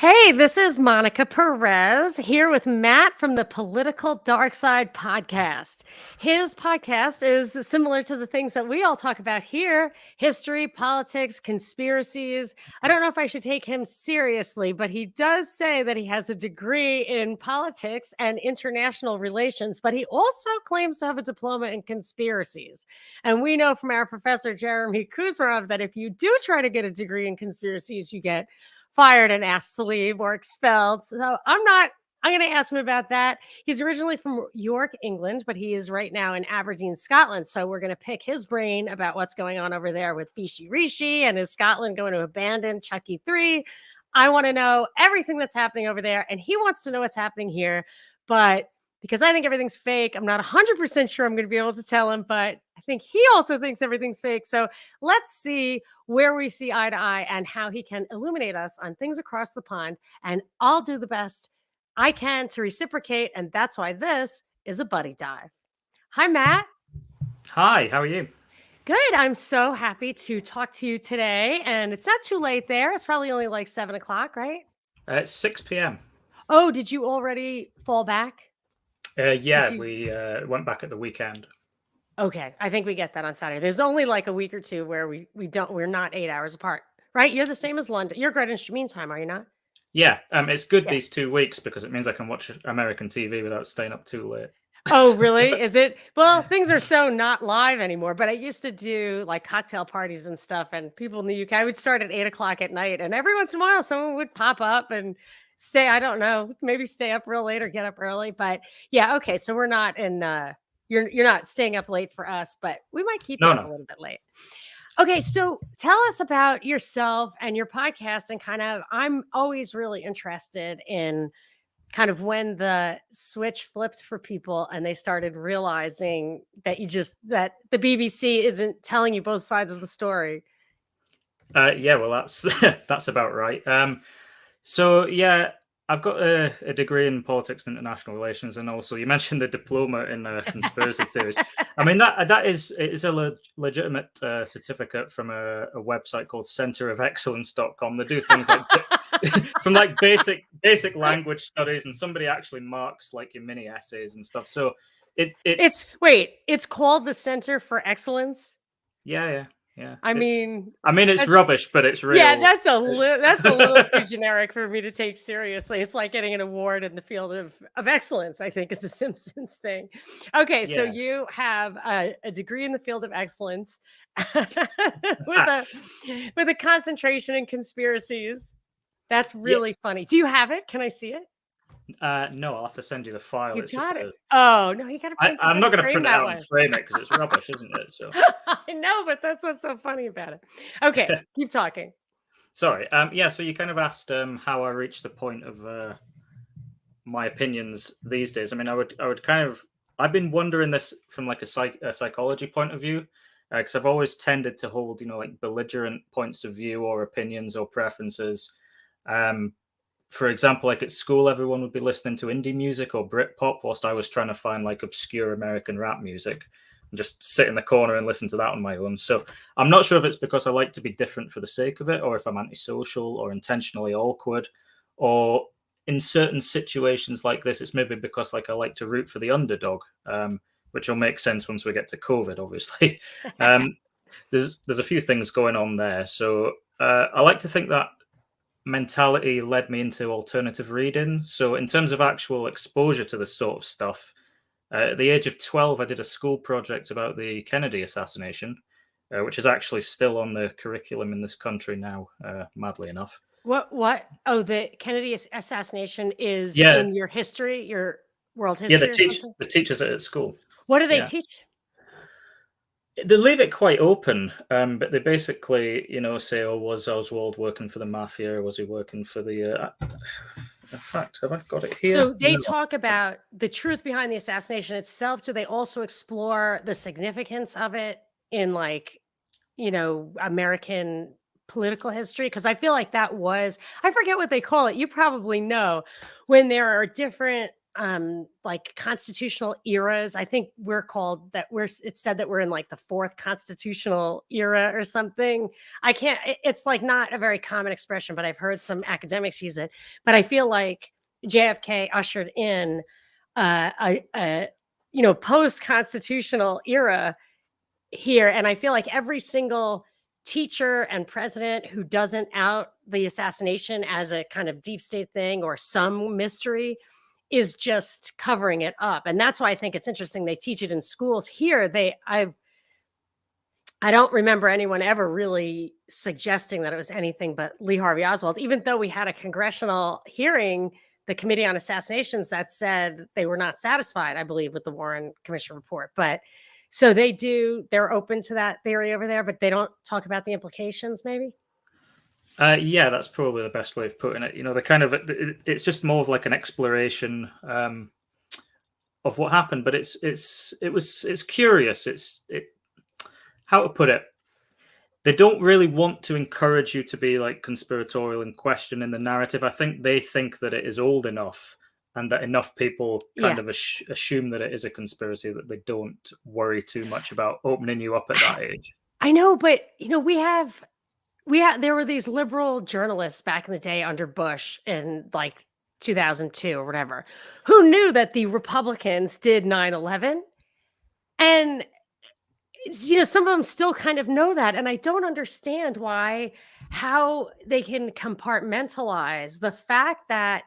Hey, this is Monica Perez here with Matt from the Political Darkside podcast. His podcast is similar to the things that we all talk about here: history, politics, conspiracies. I don't know if I should take him seriously, but he does say that he has a degree in politics and international relations, but he also claims to have a diploma in conspiracies. And we know from our professor, Jeremy Kuzmarov, that if you do try to get a degree in conspiracies, you get fired and asked to leave or expelled. So I'm going to ask him about that. He's originally from York, England, but he is right now in Aberdeen, Scotland. So we're going to pick his brain about what's going on over there with Fishy Rishi, and is Scotland going to abandon Chucky 3? I want to know everything that's happening over there, and he wants to know what's happening here. But because I think everything's fake, I'm not 100% sure I'm going to be able to tell him, but I think he also thinks everything's fake. So let's see where we see eye to eye and how he can illuminate us on things across the pond. And I'll do the best I can to reciprocate. And that's why this is a buddy dive. Hi, Matt. Hi, how are you? Good. I'm so happy to talk to you today. And it's not too late there. It's probably only like 7 o'clock, right? It's 6 p.m. Oh, did you already fall back? We went back at the weekend. Okay, I think we get that on Saturday. There's only like a week or two where we're not 8 hours apart, right? You're the same as London. You're Greenwich Mean Time, are you not? Yeah, it's good Yeah. these 2 weeks because it means I can watch American TV without staying up too late. Oh, really? Is it? Well, things are so not live anymore, but I used to do like cocktail parties and stuff, and people in the UK, I would start at 8 o'clock at night, and every once in a while someone would pop up and say, I don't know, maybe stay up real late or get up early. But yeah, okay, so we're not in you're not staying up late for us, but we might keep you up a No. little bit late. Okay, so tell us about yourself and your podcast, and kind of, I'm always really interested in kind of when the switch flipped for people and they started realizing that that the BBC isn't telling you both sides of the story. Yeah, well, that's about right. So yeah, I've got a degree in politics and international relations, and also you mentioned the diploma in conspiracy theories. I mean that is a legitimate certificate from a website called centerofexcellence.com. They do things like from like basic language studies, and somebody actually marks like your mini essays and stuff. So it's called the Center for Excellence. Yeah. I mean, it's rubbish, but it's real. Yeah, that's a little too generic for me to take seriously. It's like getting an award in the field of excellence, I think, is a Simpsons thing. Okay, so Yeah. you have a degree in the field of excellence with a concentration in conspiracies. That's really funny. Do you have it? Can I see it? No, I'll have to send you the file. You It's got just it. Oh no, you got to print it. I'm not going to frame print it that out way. and frame it because it's rubbish, isn't it? So I know, but that's what's so funny about it. Okay, keep talking. sorry. Yeah. So you kind of asked how I reached the point of my opinions these days. I mean, I would kind of I've been wondering this from like a psychology point of view because I've always tended to hold like belligerent points of view or opinions or preferences. For example, like at school, everyone would be listening to indie music or Britpop, whilst I was trying to find like obscure American rap music and just sit in the corner and listen to that on my own. So I'm not sure if it's because I like to be different for the sake of it, or if I'm antisocial or intentionally awkward, or in certain situations like this, it's maybe because like I like to root for the underdog, which will make sense once we get to COVID, obviously. There's a few things going on there. So I like to think that mentality led me into alternative reading. So, in terms of actual exposure to this sort of stuff, at the age of 12, I did a school project about the Kennedy assassination, which is actually still on the curriculum in this country now, madly enough. What? Oh, the Kennedy assassination is Yeah. in your history, your world history. Yeah, the teachers at school. What do they teach? They leave it quite open, but they basically, say, "Oh, was Oswald working for the mafia, or was he working for the?" In fact, have I got it here? So they talk about the truth behind the assassination itself. Do they also explore the significance of it in, like, American political history? Because I feel like I forget what they call it. You probably know, when there are different like constitutional eras. I think it's said that we're in like the fourth constitutional era or something. It's like not a very common expression, but I've heard some academics use it. But I feel like JFK ushered in a post constitutional era here. And I feel like every single teacher and president who doesn't out the assassination as a kind of deep state thing or some mystery is just covering it up. And that's why I think it's interesting they teach it in schools here. I don't remember anyone ever really suggesting that it was anything but Lee Harvey Oswald, even though we had a congressional hearing, the Committee on Assassinations, that said they were not satisfied, I believe, with the Warren Commission report. But so they're open to that theory over there, but they don't talk about the implications, maybe? Yeah, that's probably the best way of putting it. The kind of it's just more of like an exploration of what happened, but it's curious. How to put it. They don't really want to encourage you to be like conspiratorial and questioning the narrative. I think they think that it is old enough and that enough people kind of assume that it is a conspiracy that they don't worry too much about opening you up at that age. I know, but there were these liberal journalists back in the day under Bush in like 2002 or whatever, who knew that the Republicans did 9/11. And some of them still kind of know that. And I don't understand how they can compartmentalize the fact that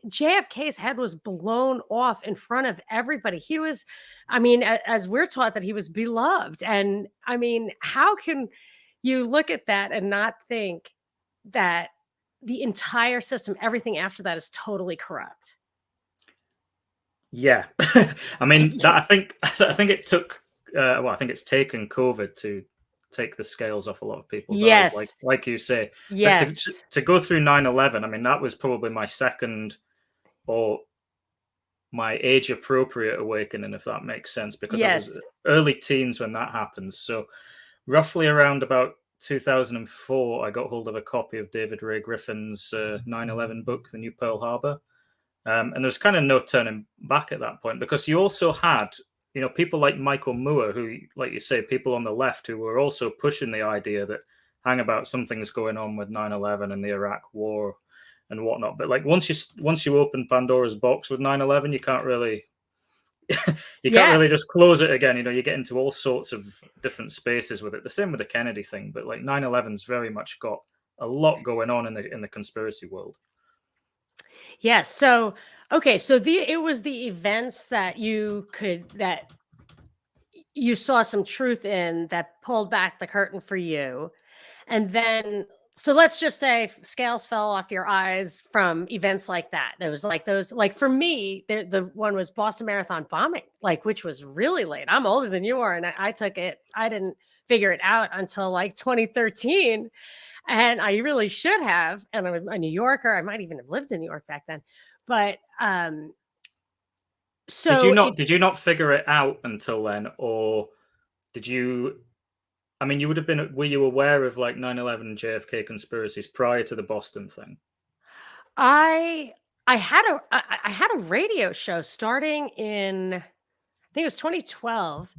JFK's head was blown off in front of everybody. He was, as we're taught, that he was beloved. And how can you look at that and not think that the entire system, everything after that, is totally corrupt? Yeah. I think it took, I think it's taken COVID to take the scales off a lot of people's eyes, like you say. Yes. But to go through 9/11, that was probably my second or my age appropriate awakening, if that makes sense, because I was early teens when that happened. So roughly around about 2004, I got hold of a copy of David Ray Griffin's 9/11 book, The New Pearl Harbor. And there's kind of no turning back at that point, because you also had people like Michael Moore, who, like you say, people on the left who were also pushing the idea that, hang about, something's going on with 9/11 and the Iraq War and whatnot. But like once you open Pandora's box with 9/11, you can't really just close it again. You get into all sorts of different spaces with it. The same with the Kennedy thing, but like 9/11's very much got a lot going on in the conspiracy world. Yes. So, okay. So it was the events that you saw some truth in that pulled back the curtain for you. And then, so let's just say scales fell off your eyes from events like that. It was like those, like for me, the one was Boston Marathon bombing, which was really late. I'm older than you are. And I took it, I didn't figure it out until like 2013. And I really should have. And I'm a New Yorker. I might even have lived in New York back then. But so did you not figure it out until then, or did you? You would have been. Were you aware of like 9/11 and JFK conspiracies prior to the Boston thing? I had a radio show starting in, I think it was 2012.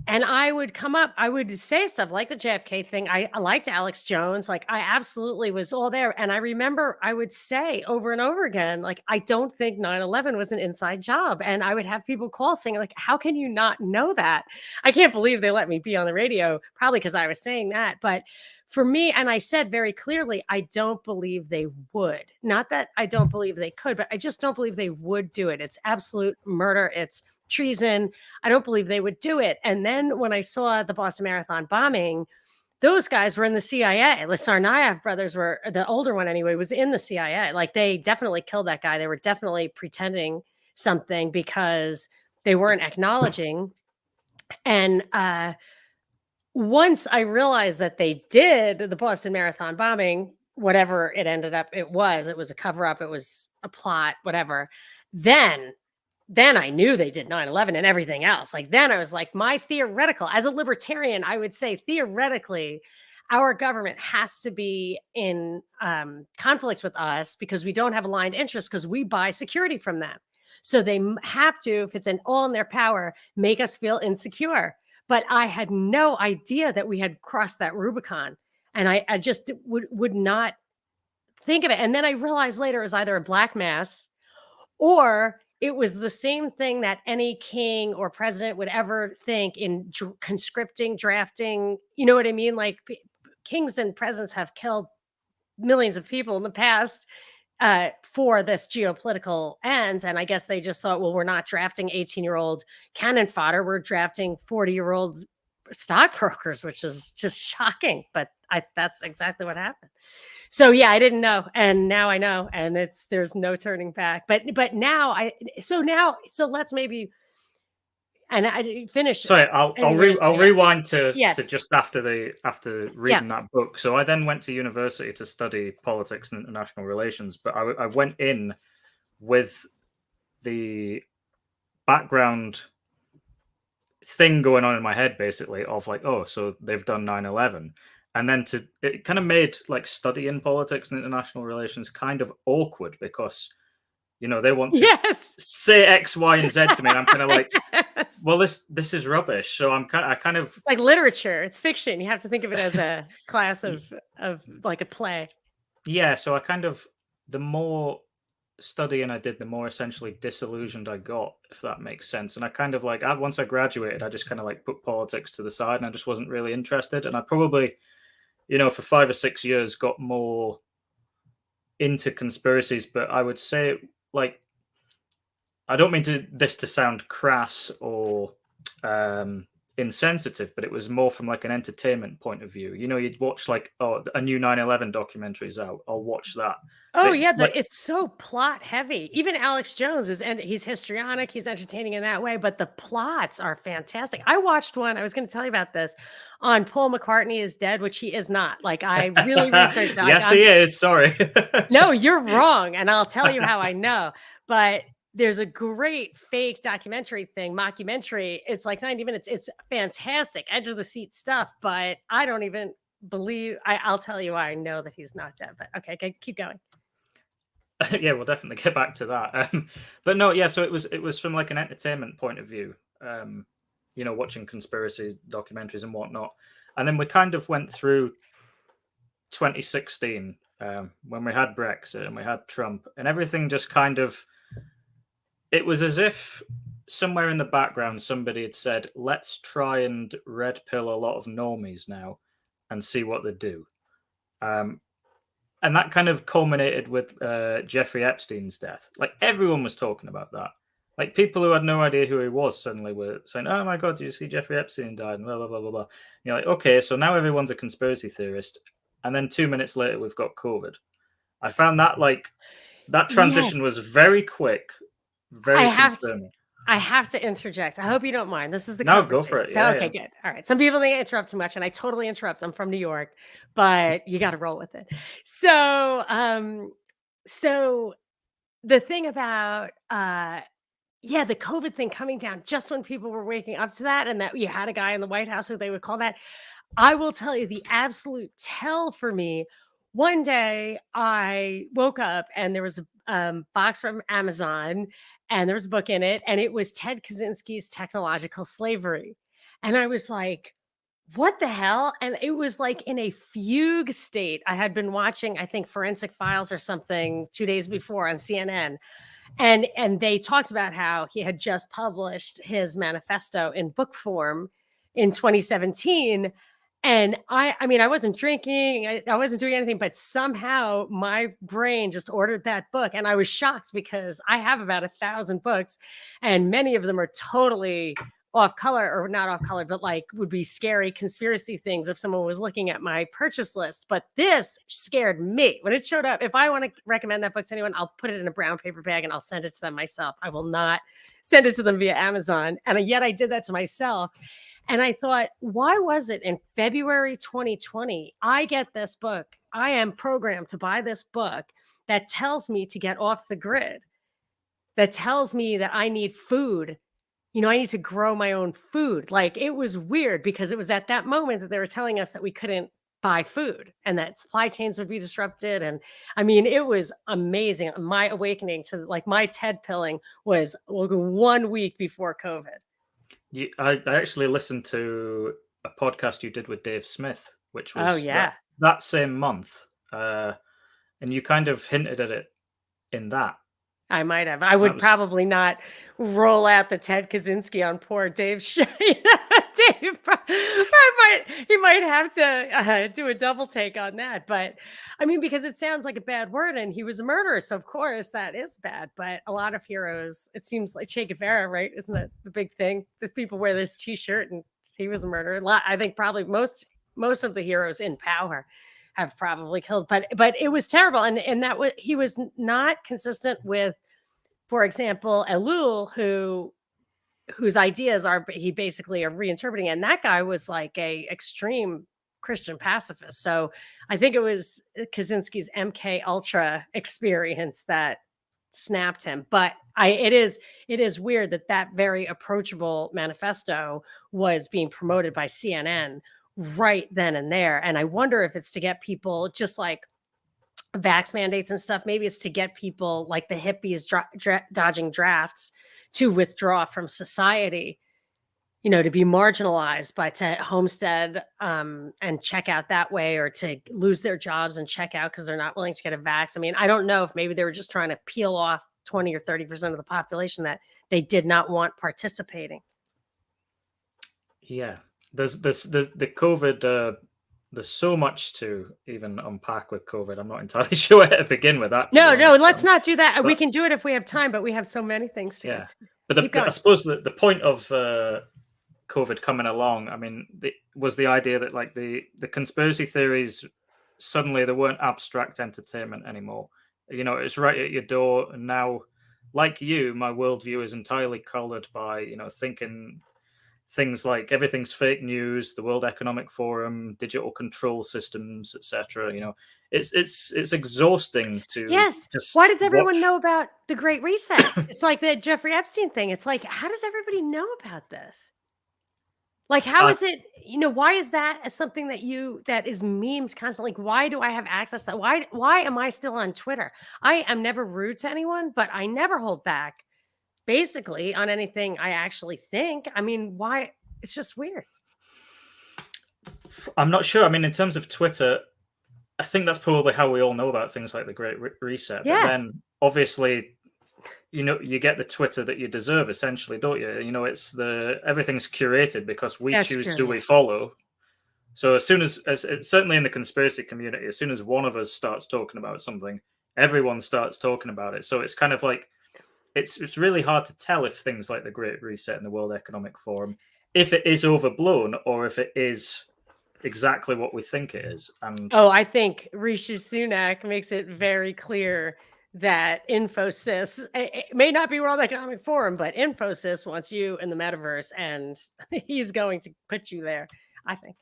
And I would come up, I would say stuff like the JFK thing. I liked Alex Jones. Like, I absolutely was all there. And I remember I would say over and over again, like, I don't think 9/11 was an inside job. And I would have people call saying, like, how can you not know that? I can't believe they let me be on the radio, probably because I was saying that. But for me, and I said very clearly, I don't believe they would. Not that I don't believe they could, but I just don't believe they would do it. It's absolute murder. It's treason. I don't believe they would do it. And then when I saw the Boston Marathon bombing, those guys were in the CIA. The Tsarnaev brothers were, the older one anyway, was in the CIA. Like, they definitely killed that guy. They were definitely pretending something because they weren't acknowledging. And once I realized that they did the Boston Marathon bombing, whatever it ended up, it was a cover up, it was a plot, whatever. Then I knew they did 9/11 and everything else. Like, then I was like, my theoretical, as a libertarian, I would say theoretically, our government has to be in conflict with us because we don't have aligned interests because we buy security from them. So they have to, if it's all in their power, make us feel insecure. But I had no idea that we had crossed that Rubicon. And I just would not think of it. And then I realized later it was either a black mass or it was the same thing that any king or president would ever think in conscripting, drafting. You know what I mean? Like kings and presidents have killed millions of people in the past for this geopolitical ends. And I guess they just thought, well, we're not drafting 18-year-old cannon fodder. We're drafting 40-year-old stockbrokers, which is just shocking. But that's exactly what happened. So yeah, I didn't know, and now I know, and there's no turning back. But now so let's maybe, and I finished. Sorry, I'll rewind to just after reading that book. So I then went to university to study politics and international relations, but I went in with the background thing going on in my head, basically, of like, oh, so they've done 9/11. And then it kind of made like studying politics and international relations kind of awkward because, you know, they want to say X, Y, and Z to me. And I'm kind of like, well, this is rubbish. So I kind of like literature. It's fiction. You have to think of it as a class of like a play. Yeah. So I kind of, the more studying I did, the more essentially disillusioned I got, if that makes sense. And I kind of like, once I graduated, I just kind of like put politics to the side and I just wasn't really interested. And I probably, you know, for 5 or 6 years got more into conspiracies, but I would say, like, I don't mean this to sound crass or insensitive, but it was more from like an entertainment point of view. You know, you'd watch like, oh, a new 9/11 documentary is out. I'll watch that. Oh yeah, it's so plot heavy. Even Alex Jones he's histrionic, he's entertaining in that way, but the plots are fantastic. I watched one, I was going to tell you about this, on Paul McCartney is dead, which he is not. Like I really researched that. Yes, he is. Sorry. No, you're wrong, and I'll tell you how I know. But there's a great fake documentary thing, mockumentary. It's like 90 minutes. It's fantastic, edge of the seat stuff, but I don't even believe I'll tell you why I know that he's not dead. But okay, keep going. Yeah, we'll definitely get back to that. But no, yeah, so it was from like an entertainment point of view, you know, watching conspiracy documentaries and whatnot. And then we kind of went through 2016 when we had Brexit and we had Trump, and everything just kind of, it was as if somewhere in the background somebody had said, let's try and red pill a lot of normies now and see what they do. And that kind of culminated with Jeffrey Epstein's death. Like everyone was talking about that. Like people who had no idea who he was suddenly were saying, "Oh my God, did you see Jeffrey Epstein died?" And blah blah blah blah blah. And you're like, okay, so now everyone's a conspiracy theorist. And then 2 minutes later, we've got COVID. I found that like that transition was very quick, very concerning. I have to interject. I hope you don't mind. This is a go for it. Yeah, okay, good. All right. Some people think I interrupt too much, and I totally interrupt. I'm from New York, but you got to roll with it. So, so the thing about, the COVID thing coming down just when people were waking up to that, and that you had a guy in the White House who they would call that. I will tell you the absolute tell for me. One day I woke up and there was a box from Amazon and there was a book in it, and it was Ted Kaczynski's Technological Slavery. And I was like, what the hell? And it was like in a fugue state. I had been watching, I think, Forensic Files or something 2 days before on CNN. And they talked about how he had just published his manifesto in book form in 2017. And I mean, I wasn't drinking, I wasn't doing anything, but somehow my brain just ordered that book. And I was shocked because I have about 1,000 books and many of them are totally off color, or not off color, but like would be scary conspiracy things if someone was looking at my purchase list. But this scared me when it showed up. If I want to recommend that book to anyone, I'll put it in a brown paper bag and I'll send it to them myself. I will not send it to them via Amazon. And yet I did that to myself. And I thought, why was it in February 2020, I get this book, I am programmed to buy this book that tells me to get off the grid, that tells me that I need food. You know, I need to grow my own food. Like it was weird because it was at that moment that they were telling us that we couldn't buy food, and that supply chains would be disrupted. And I mean, it was amazing. My awakening to like my TED pilling was 1 week before COVID. I actually listened to a podcast you did with Dave Smith, which Oh was yeah. that same month, and you kind of hinted at it in that. I might have. I That would was probably not roll out the Ted Kaczynski on poor Dave. Dave he might have to do a double take on that. But I mean, because it sounds like a bad word, and he was a murderer, so of course that is bad. But a lot of heroes, it seems like Che Guevara, right? Isn't that the big thing that people wear this T-shirt and he was a murderer? I think probably most of the heroes in power have probably killed, but it was terrible. And that was, he was not consistent with, for example, Elul, whose ideas are, he basically are reinterpreting. And that guy was like a extreme Christian pacifist. So I think it was Kaczynski's MK Ultra experience that snapped him. But it is weird that very approachable manifesto was being promoted by CNN right then and there. And I wonder if it's to get people, just like vax mandates and stuff, maybe it's to get people like the hippies dodging drafts to withdraw from society, to be marginalized, by to homestead and check out that way, or to lose their jobs and check out because they're not willing to get a vax. I mean, I don't know if maybe they were just trying to peel off 20 or 30% of the population that they did not want participating. Yeah. There's the COVID, there's so much to even unpack with COVID. I'm not entirely sure where to begin with that. No, let's not do that. We can do it if we have time, but we have so many things to get to. But I suppose the point of COVID coming along, I mean, was the idea that like the conspiracy theories, suddenly they weren't abstract entertainment anymore. It's right at your door. And now, like you, my worldview is entirely colored by, thinking things like everything's fake news, the World Economic Forum, digital control systems, etc. It's exhausting to. Yes. Why does everyone know about the Great Reset? It's like the Jeffrey Epstein thing. It's like, how does everybody know about this? Like, how is it? Why is that something that is memed constantly? Like, why do I have access to that? Why am I still on Twitter? I am never rude to anyone, but I never hold back, basically, on anything I actually think. I mean, why? It's just weird. I'm not sure. I mean, in terms of Twitter, I think that's probably how we all know about things like the Great Reset. Yeah. But then, obviously, you get the Twitter that you deserve, essentially, don't you? It's everything's curated because we choose who we follow. So as soon as certainly in the conspiracy community, as soon as one of us starts talking about something, everyone starts talking about it. So it's kind of like, it's really hard to tell if things like the Great Reset and the World Economic Forum, if it is overblown or if it is exactly what we think it is. And I think Rishi Sunak makes it very clear that Infosys, it may not be World Economic Forum, but Infosys wants you in the metaverse, and he's going to put you there, I think.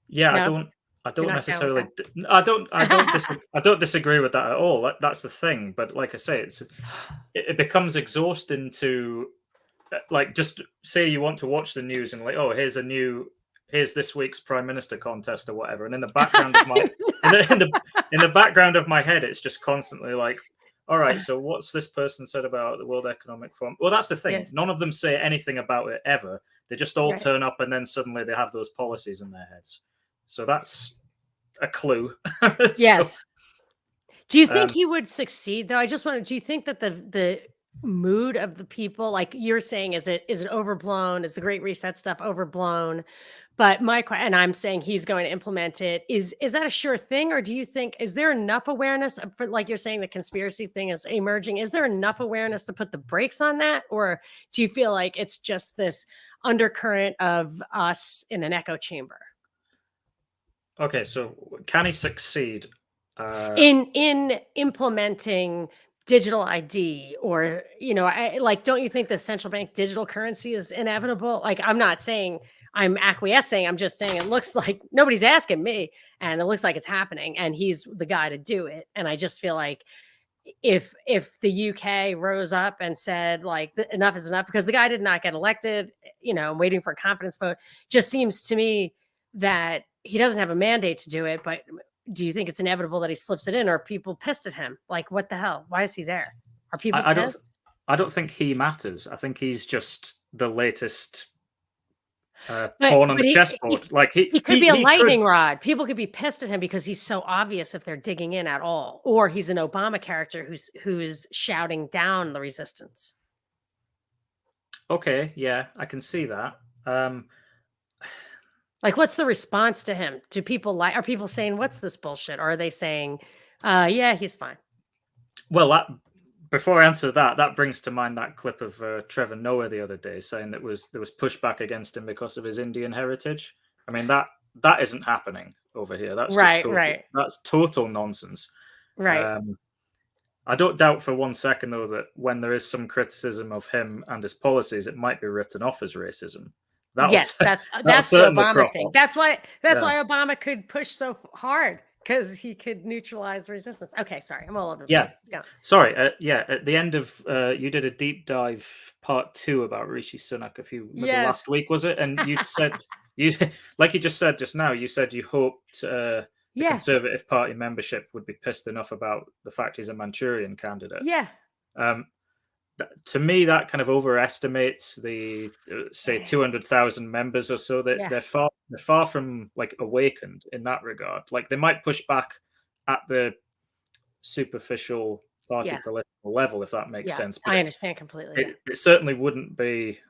Yeah, no? I don't necessarily. I don't disagree with that at all. That's the thing. But like I say, it becomes exhausting to, like, just say you want to watch the news and like, oh, here's this week's prime minister contest or whatever, and in the background of my in the background of my head, it's just constantly like, all right, so what's this person said about the World Economic Forum? Well, that's the thing. Yes. None of them say anything about it ever. They just all turn up, and then suddenly they have those policies in their heads. So that's a clue. Yes. Do you think he would succeed, though? Do you think that the mood of the people, like you're saying, is it overblown? Is the Great Reset stuff overblown? But and I'm saying he's going to implement it. Is that a sure thing? Or do you think, is there enough awareness for, like you're saying, the conspiracy thing is emerging? Is there enough awareness to put the brakes on that? Or do you feel like it's just this undercurrent of us in an echo chamber? Okay, so can he succeed in implementing digital ID, or don't you think the central bank digital currency is inevitable? Like, I'm not saying I'm acquiescing. I'm just saying it looks like nobody's asking me, and it looks like it's happening, and he's the guy to do it. And I just feel like if the UK rose up and said like enough is enough, because the guy did not get elected, waiting for a confidence vote, just seems to me that he doesn't have a mandate to do it, but do you think it's inevitable that he slips it in, or are people pissed at him? Like, what the hell? Why is he there? Are people I pissed? I don't think he matters. I think he's just the latest But pawn on the chessboard. Like he could be a he could. lightning rod. People could be pissed at him because he's so obvious if they're digging in at all, or he's an Obama character who's shouting down the resistance. Okay, yeah, I can see that. Like, what's the response to him? Do people like? Are people saying, "What's this bullshit?" Or are they saying, "Yeah, he's fine"? Well, before I answer that, that brings to mind that clip of Trevor Noah the other day saying that there was pushback against him because of his Indian heritage. I mean that isn't happening over here. That's just that's total nonsense. Right. I don't doubt for one second though that when there is some criticism of him and his policies, it might be written off as racism. Yes, that's the Obama thing. That's why Obama could push so hard, because he could neutralize resistance. Okay, sorry, I'm all over the place. Yeah. Sorry. At the end of you did a deep dive part 2 about Rishi Sunak maybe last week, was it? And you said like you just said just now, you said you hoped the Conservative Party membership would be pissed enough about the fact he's a Manchurian candidate. Yeah. To me, that kind of overestimates the say 200,000 members or so. That they're far from like awakened in that regard. Like they might push back at the superficial party political level, if that makes sense. But I understand completely. It certainly wouldn't be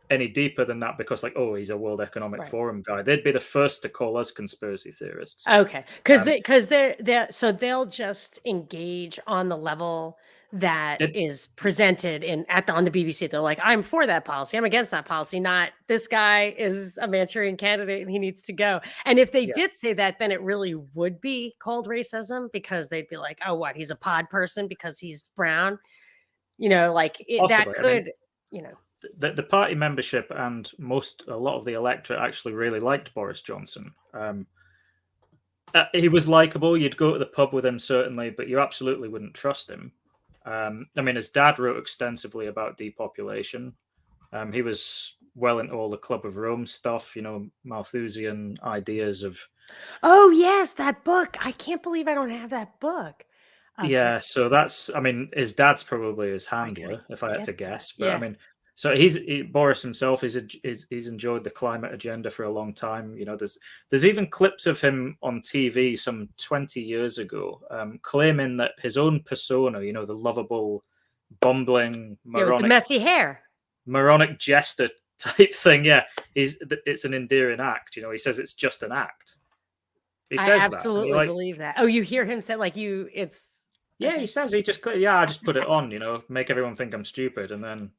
any deeper than that, because like, oh, he's a World Economic Forum guy. They'd be the first to call us conspiracy theorists. Okay, because they'll just engage on the level that is presented on the BBC. They're like, I'm for that policy, I'm against that policy, not this guy is a Manchurian candidate and he needs to go. And if they did say that, then it really would be called racism, because they'd be like, oh, what, he's a pod person because he's brown, like that could, The party membership and a lot of the electorate actually really liked Boris Johnson. He was likable. You'd go to the pub with him, certainly, but you absolutely wouldn't trust him. I mean, his dad wrote extensively about depopulation. He was well into all the Club of Rome stuff, Malthusian ideas of... Oh, yes, that book. I can't believe I don't have that book. Yeah, so I mean, his dad's probably his handler, if I had to guess. But I mean... So Boris himself he's enjoyed the climate agenda for a long time. There's even clips of him on TV some 20 years ago, claiming that his own persona, the lovable, bumbling, moronic, with the messy hair, moronic jester type thing. Yeah, it's an endearing act. He says it's just an act. He says I absolutely believe that. Oh, you hear him say it's. Yeah, he says I just put it on. Make everyone think I'm stupid, and then.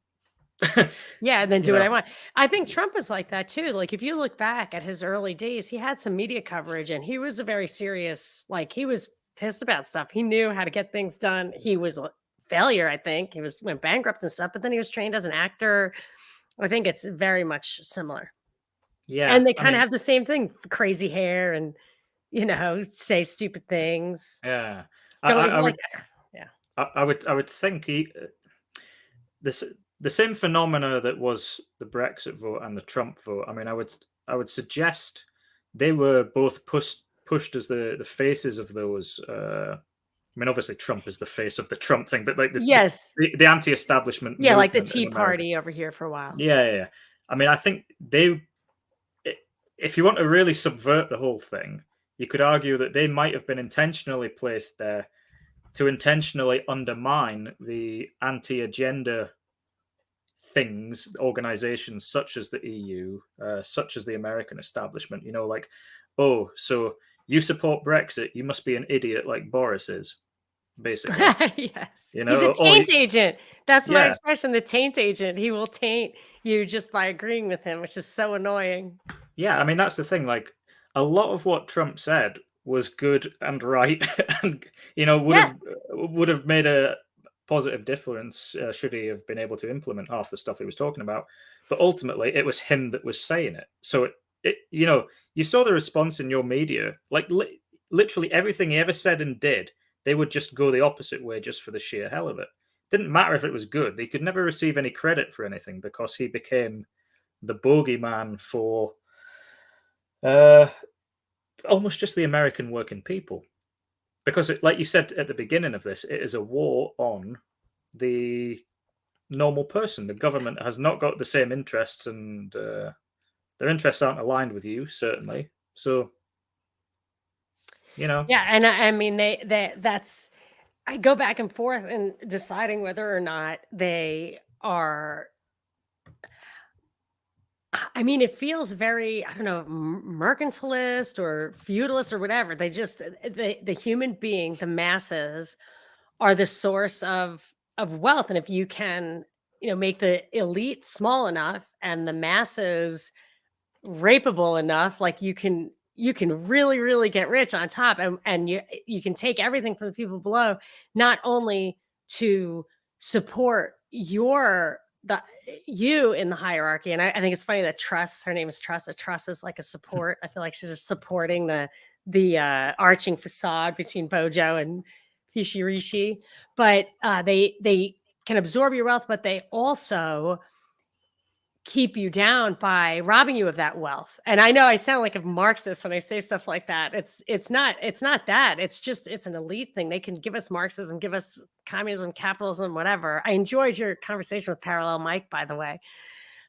And then do what I want. I think Trump is like that too. Like, if you look back at his early days, he had some media coverage and he was a very serious, he was pissed about stuff. He knew how to get things done. He was a failure, I think. He went bankrupt and stuff, but then he was trained as an actor. I think it's very much similar. Yeah. And they kind of have the same thing, crazy hair and, say stupid things. Yeah. I would think the same phenomena that was the Brexit vote and the Trump vote. I mean, I would suggest they were both pushed as the faces of those. I mean, obviously Trump is the face of the Trump thing, but the anti-establishment. Yeah, like the Tea Party over here for a while. Yeah. I mean, I think if you want to really subvert the whole thing, you could argue that they might have been intentionally placed there to intentionally undermine the anti-agenda things, organizations such as the EU, such as the American establishment, oh, so you support Brexit, you must be an idiot like Boris is, basically. Yes. He's a taint agent. That's my expression, the taint agent. He will taint you just by agreeing with him, which is so annoying. Yeah, I mean, that's the thing. Like, a lot of what Trump said was good and right and, would have made a positive difference should he have been able to implement half the stuff he was talking about. But ultimately, it was him that was saying it. So you saw the response in your media. Like literally everything he ever said and did, they would just go the opposite way just for the sheer hell of it. Didn't matter if it was good. He could never receive any credit for anything because he became the bogeyman for almost just the American working people. Because, like you said at the beginning of this, it is a war on the normal person. The government has not got the same interests, and their interests aren't aligned with you, certainly. So, Yeah, and I mean that's I go back and forth in deciding whether or not they are. I mean, it feels very, I don't know, mercantilist or feudalist or whatever. They just the human being, the masses, are the source of wealth, and if you can, make the elite small enough and the masses rapeable enough, like you can really really get rich on top, and you can take everything from the people below, not only to support you in the hierarchy. And I think it's funny that Truss, her name is Truss, a truss is like a support. I feel like she's just supporting the arching facade between Bojo and Fishirishi. But they can absorb your wealth, but they also keep you down by robbing you of that wealth. And I know I sound like a Marxist when I say stuff like that. It's not that. It's an elite thing. They can give us Marxism, give us communism, capitalism, whatever. I enjoyed your conversation with Parallel Mike, by the way.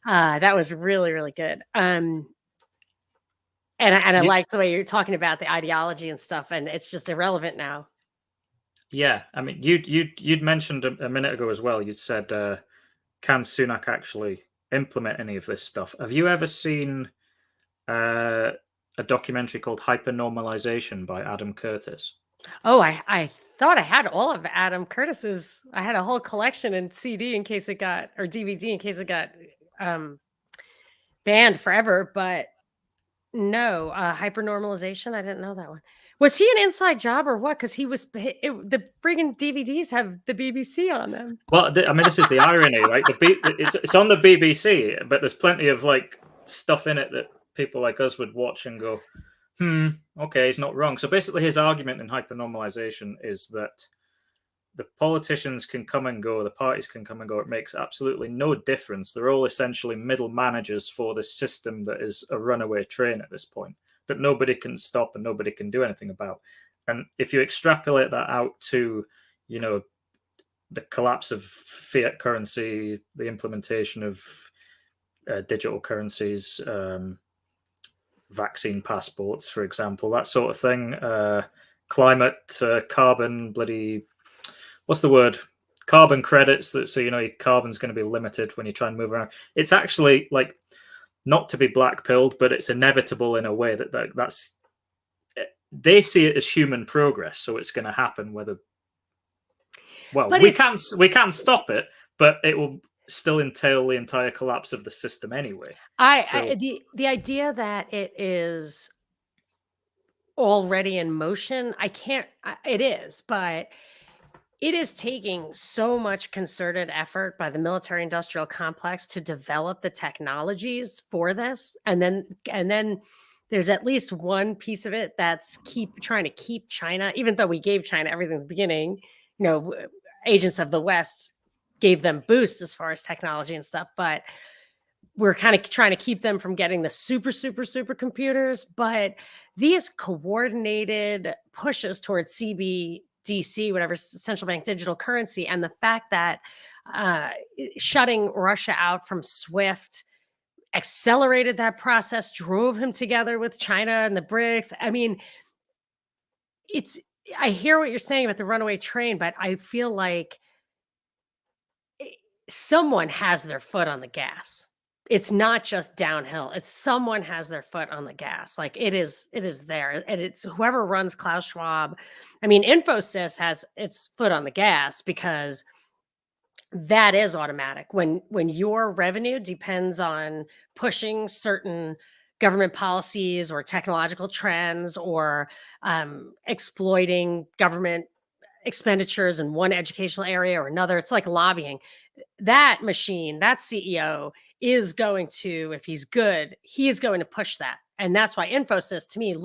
That was really, really good. And I like the way you're talking about the ideology and stuff, and it's just irrelevant now. Yeah, I mean, you'd mentioned a minute ago as well. You'd said, can Sunak actually implement any of this stuff? Have you ever seen a documentary called Hypernormalization by Adam Curtis? Oh, I thought I had all of Adam Curtis's. I had a whole collection in CD in case it got, or DVD in case it got banned forever. But no, hypernormalization. I didn't know that one. Was he an inside job or what? Because the friggin' DVDs have the BBC on them. Well, I mean, this is the irony, right? It's on the BBC, but there's plenty of like stuff in it that people like us would watch and go, okay, he's not wrong. So basically, his argument in hypernormalization is that the politicians can come and go, the parties can come and go. It makes absolutely no difference. They're all essentially middle managers for this system that is a runaway train at this point, that nobody can stop and nobody can do anything about. And if you extrapolate that out to, the collapse of fiat currency, the implementation of digital currencies, vaccine passports, for example, that sort of thing, climate, carbon, what's the word? Carbon credits. So your carbon's going to be limited when you try and move around. It's actually like not to be black-pilled, but it's inevitable in a way that's they see it as human progress. So it's going to happen whether. Well, we can't stop it, but it will still entail the entire collapse of the system anyway. The idea that it is already in motion, it is, but it is taking so much concerted effort by the military industrial complex to develop the technologies for this. And then there's at least one piece of it that's trying to keep China, even though we gave China everything at the beginning, agents of the West gave them boosts as far as technology and stuff, but we're kind of trying to keep them from getting the super, super, super computers. But these coordinated pushes towards CBDC, whatever, central bank digital currency, and the fact that shutting Russia out from SWIFT accelerated that process, drove him together with China and the BRICS. I mean, I hear what you're saying about the runaway train, but I feel like someone has their foot on the gas. It's not just downhill. It's someone has their foot on the gas. Like it is there. And it's whoever runs Klaus Schwab. I mean, Infosys has its foot on the gas because that is automatic. When your revenue depends on pushing certain government policies or technological trends or exploiting government expenditures in one educational area or another, it's like lobbying. That machine, that CEO is going to, if he's good, he is going to push that. And that's why Infosys to me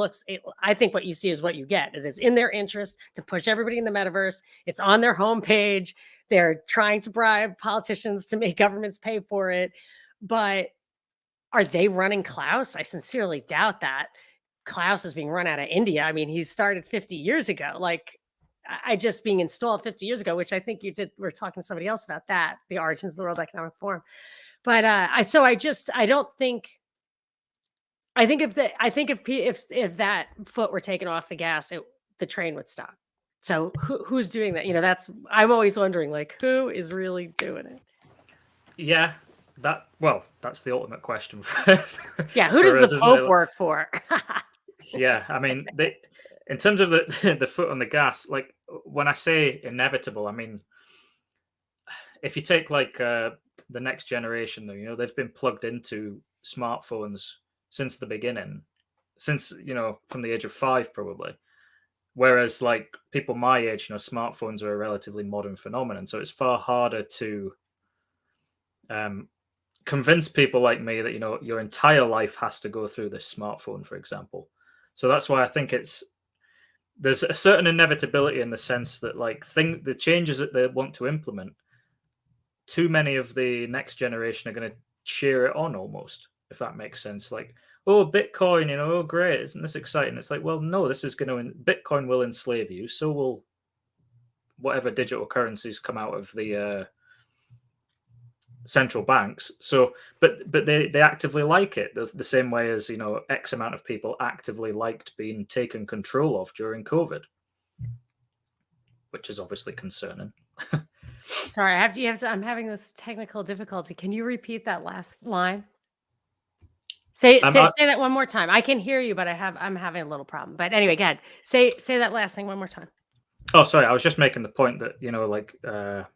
I think what you see is what you get. It is in their interest to push everybody in the metaverse. It's on their homepage. They're trying to bribe politicians to make governments pay for it. But are they running Klaus? I sincerely doubt that. Klaus is being run out of India. I mean, he started 50 years ago. Like, I just being installed 50 years ago, which I think you did. We're talking to somebody else about that, the origins of the World Economic Forum. But I don't think. I think if that foot were taken off the gas, the train would stop. So who's doing that? I'm always wondering, like, who is really doing it? Yeah, that's the ultimate question. Yeah, who does the Pope work for? Yeah, I mean, in terms of the foot on the gas, like when I say inevitable, I mean, if you take like the next generation, they've been plugged into smartphones since the beginning, since from the age of 5 probably. Whereas like people my age, smartphones are a relatively modern phenomenon, so it's far harder to convince people like me that your entire life has to go through this smartphone, for example. So that's why I think there's a certain inevitability in the sense that like the changes that they want to implement, too many of the next generation are going to cheer it on almost, if that makes sense. Like, oh, Bitcoin, oh, great, isn't this exciting? It's like, well, no, Bitcoin will enslave you. So will whatever digital currencies come out of the central banks. So, but they actively like it the same way as X amount of people actively liked being taken control of during COVID, which is obviously concerning. Sorry, I'm having this technical difficulty. Can you repeat that last line? Say that one more time. I can hear you, but I'm having a little problem. But anyway, go ahead. Say that last thing one more time. Oh, sorry. I was just making the point that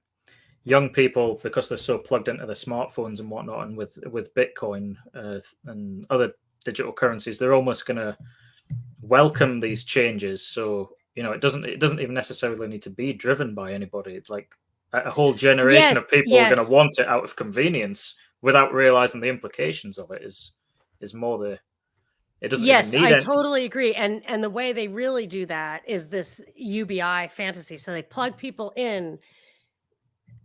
young people, because they're so plugged into their smartphones and whatnot, and with Bitcoin and other digital currencies, they're almost going to welcome these changes. So it doesn't even necessarily need to be driven by anybody. It's like a whole generation of people are going to want it out of convenience without realizing the implications of it is more it doesn't even need I totally agree. And the way they really do that is this UBI fantasy. So they plug people in.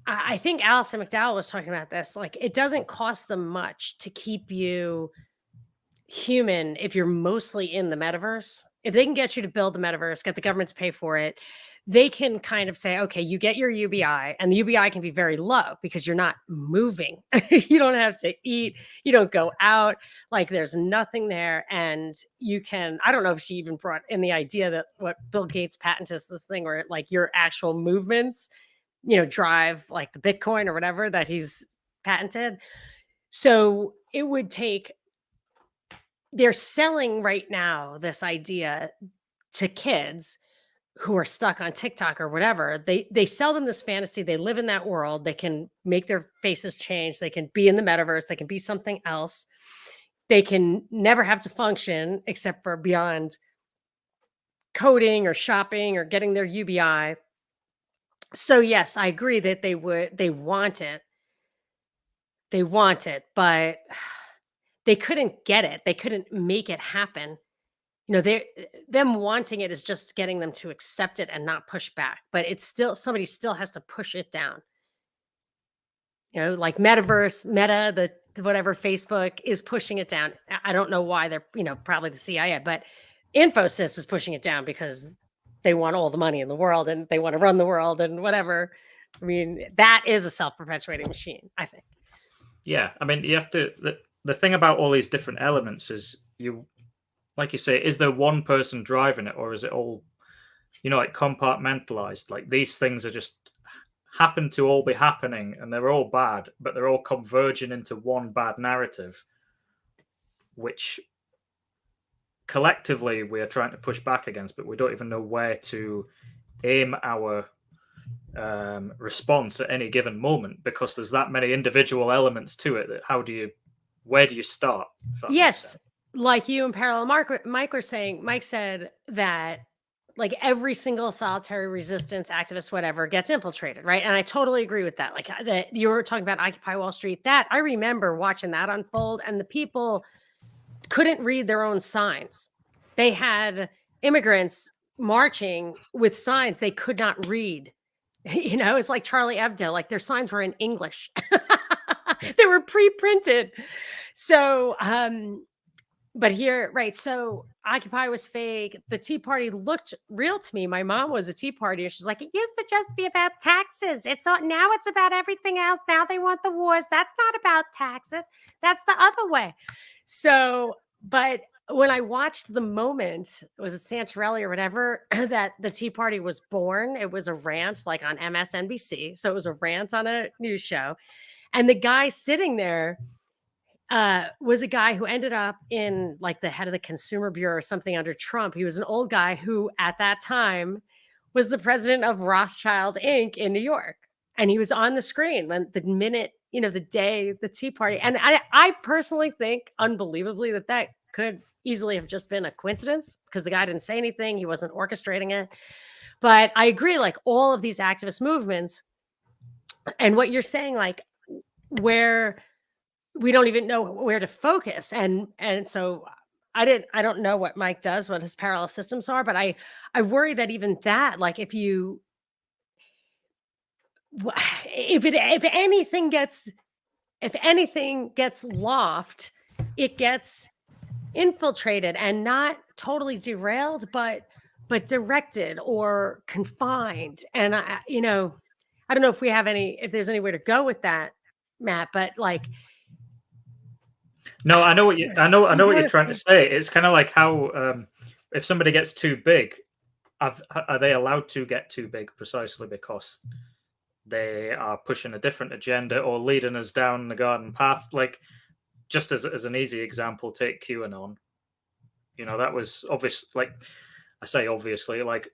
I think Alison McDowell was talking about this. Like, it doesn't cost them much to keep you human if you're mostly in the metaverse. If they can get you to build the metaverse, get the government to pay for it, they can kind of say, okay, you get your UBI, and the UBI can be very low because you're not moving. You don't have to eat. You don't go out. Like, there's nothing there. And you can, I don't know if she even brought in the idea that what Bill Gates patented this thing where like your actual movements, drive like the Bitcoin or whatever that he's patented. So it would take, they're selling right now this idea to kids who are stuck on TikTok or whatever. They sell them this fantasy. They live in that world. They can make their faces change. They can be in the metaverse. They can be something else. They can never have to function except for beyond coding or shopping or getting their UBI. So yes, I agree that they want it. They want it, but they couldn't get it. They couldn't make it happen. Them wanting it is just getting them to accept it and not push back. But it's still, somebody still has to push it down. Like Metaverse, Meta, the whatever, Facebook is pushing it down. I don't know why. They're, probably the CIA, but Infosys is pushing it down because they want all the money in the world and they want to run the world and whatever. I mean, that is a self-perpetuating machine, I think. Yeah. I mean, you have to, the thing about all these different elements is like you say, is there one person driving it, or is it all, like compartmentalized? Like these things are just happen to all be happening and they're all bad, but they're all converging into one bad narrative, which collectively we are trying to push back against, but we don't even know where to aim our response at any given moment because there's that many individual elements to it that where do you start? Yes. Like you and Parallel Mike were saying, Mike said that like every single solitary resistance activist, whatever, gets infiltrated, right? And I totally agree with that. Like that you were talking about Occupy Wall Street, that I remember watching that unfold, and the people couldn't read their own signs. They had immigrants marching with signs they could not read. It's like Charlie Hebdo, like their signs were in English. They were pre-printed. So, but here, right? So Occupy was fake. The Tea Party looked real to me. My mom was a Tea Party. She's like, it used to just be about taxes. Now it's about everything else. Now they want the wars. That's not about taxes. That's the other way. So, but when I watched the moment, it was Santorelli or whatever, that the Tea Party was born. It was a rant like on MSNBC. So it was a rant on a news show. And the guy sitting there was a guy who ended up in like the head of the Consumer Bureau or something under Trump. He was an old guy who at that time was the president of Rothschild Inc. in New York. And he was on the screen when the minute, the day the Tea Party. And I personally think unbelievably that could easily have just been a coincidence because the guy didn't say anything. He wasn't orchestrating it. But I agree, like all of these activist movements and what you're saying, like where we don't even know where to focus. And so I don't know what Mike does, what his parallel systems are, but I worry that even that, like if anything gets loft, it gets infiltrated and not totally derailed, but directed or confined. And I don't know if there's anywhere to go with that, Matt, but like, no, I know what you're trying to say. It's kind of like how if somebody gets too big, are they allowed to get too big precisely because they are pushing a different agenda or leading us down the garden path? Like, just as an easy example, take QAnon. That was obvious. Like, I say obviously, like,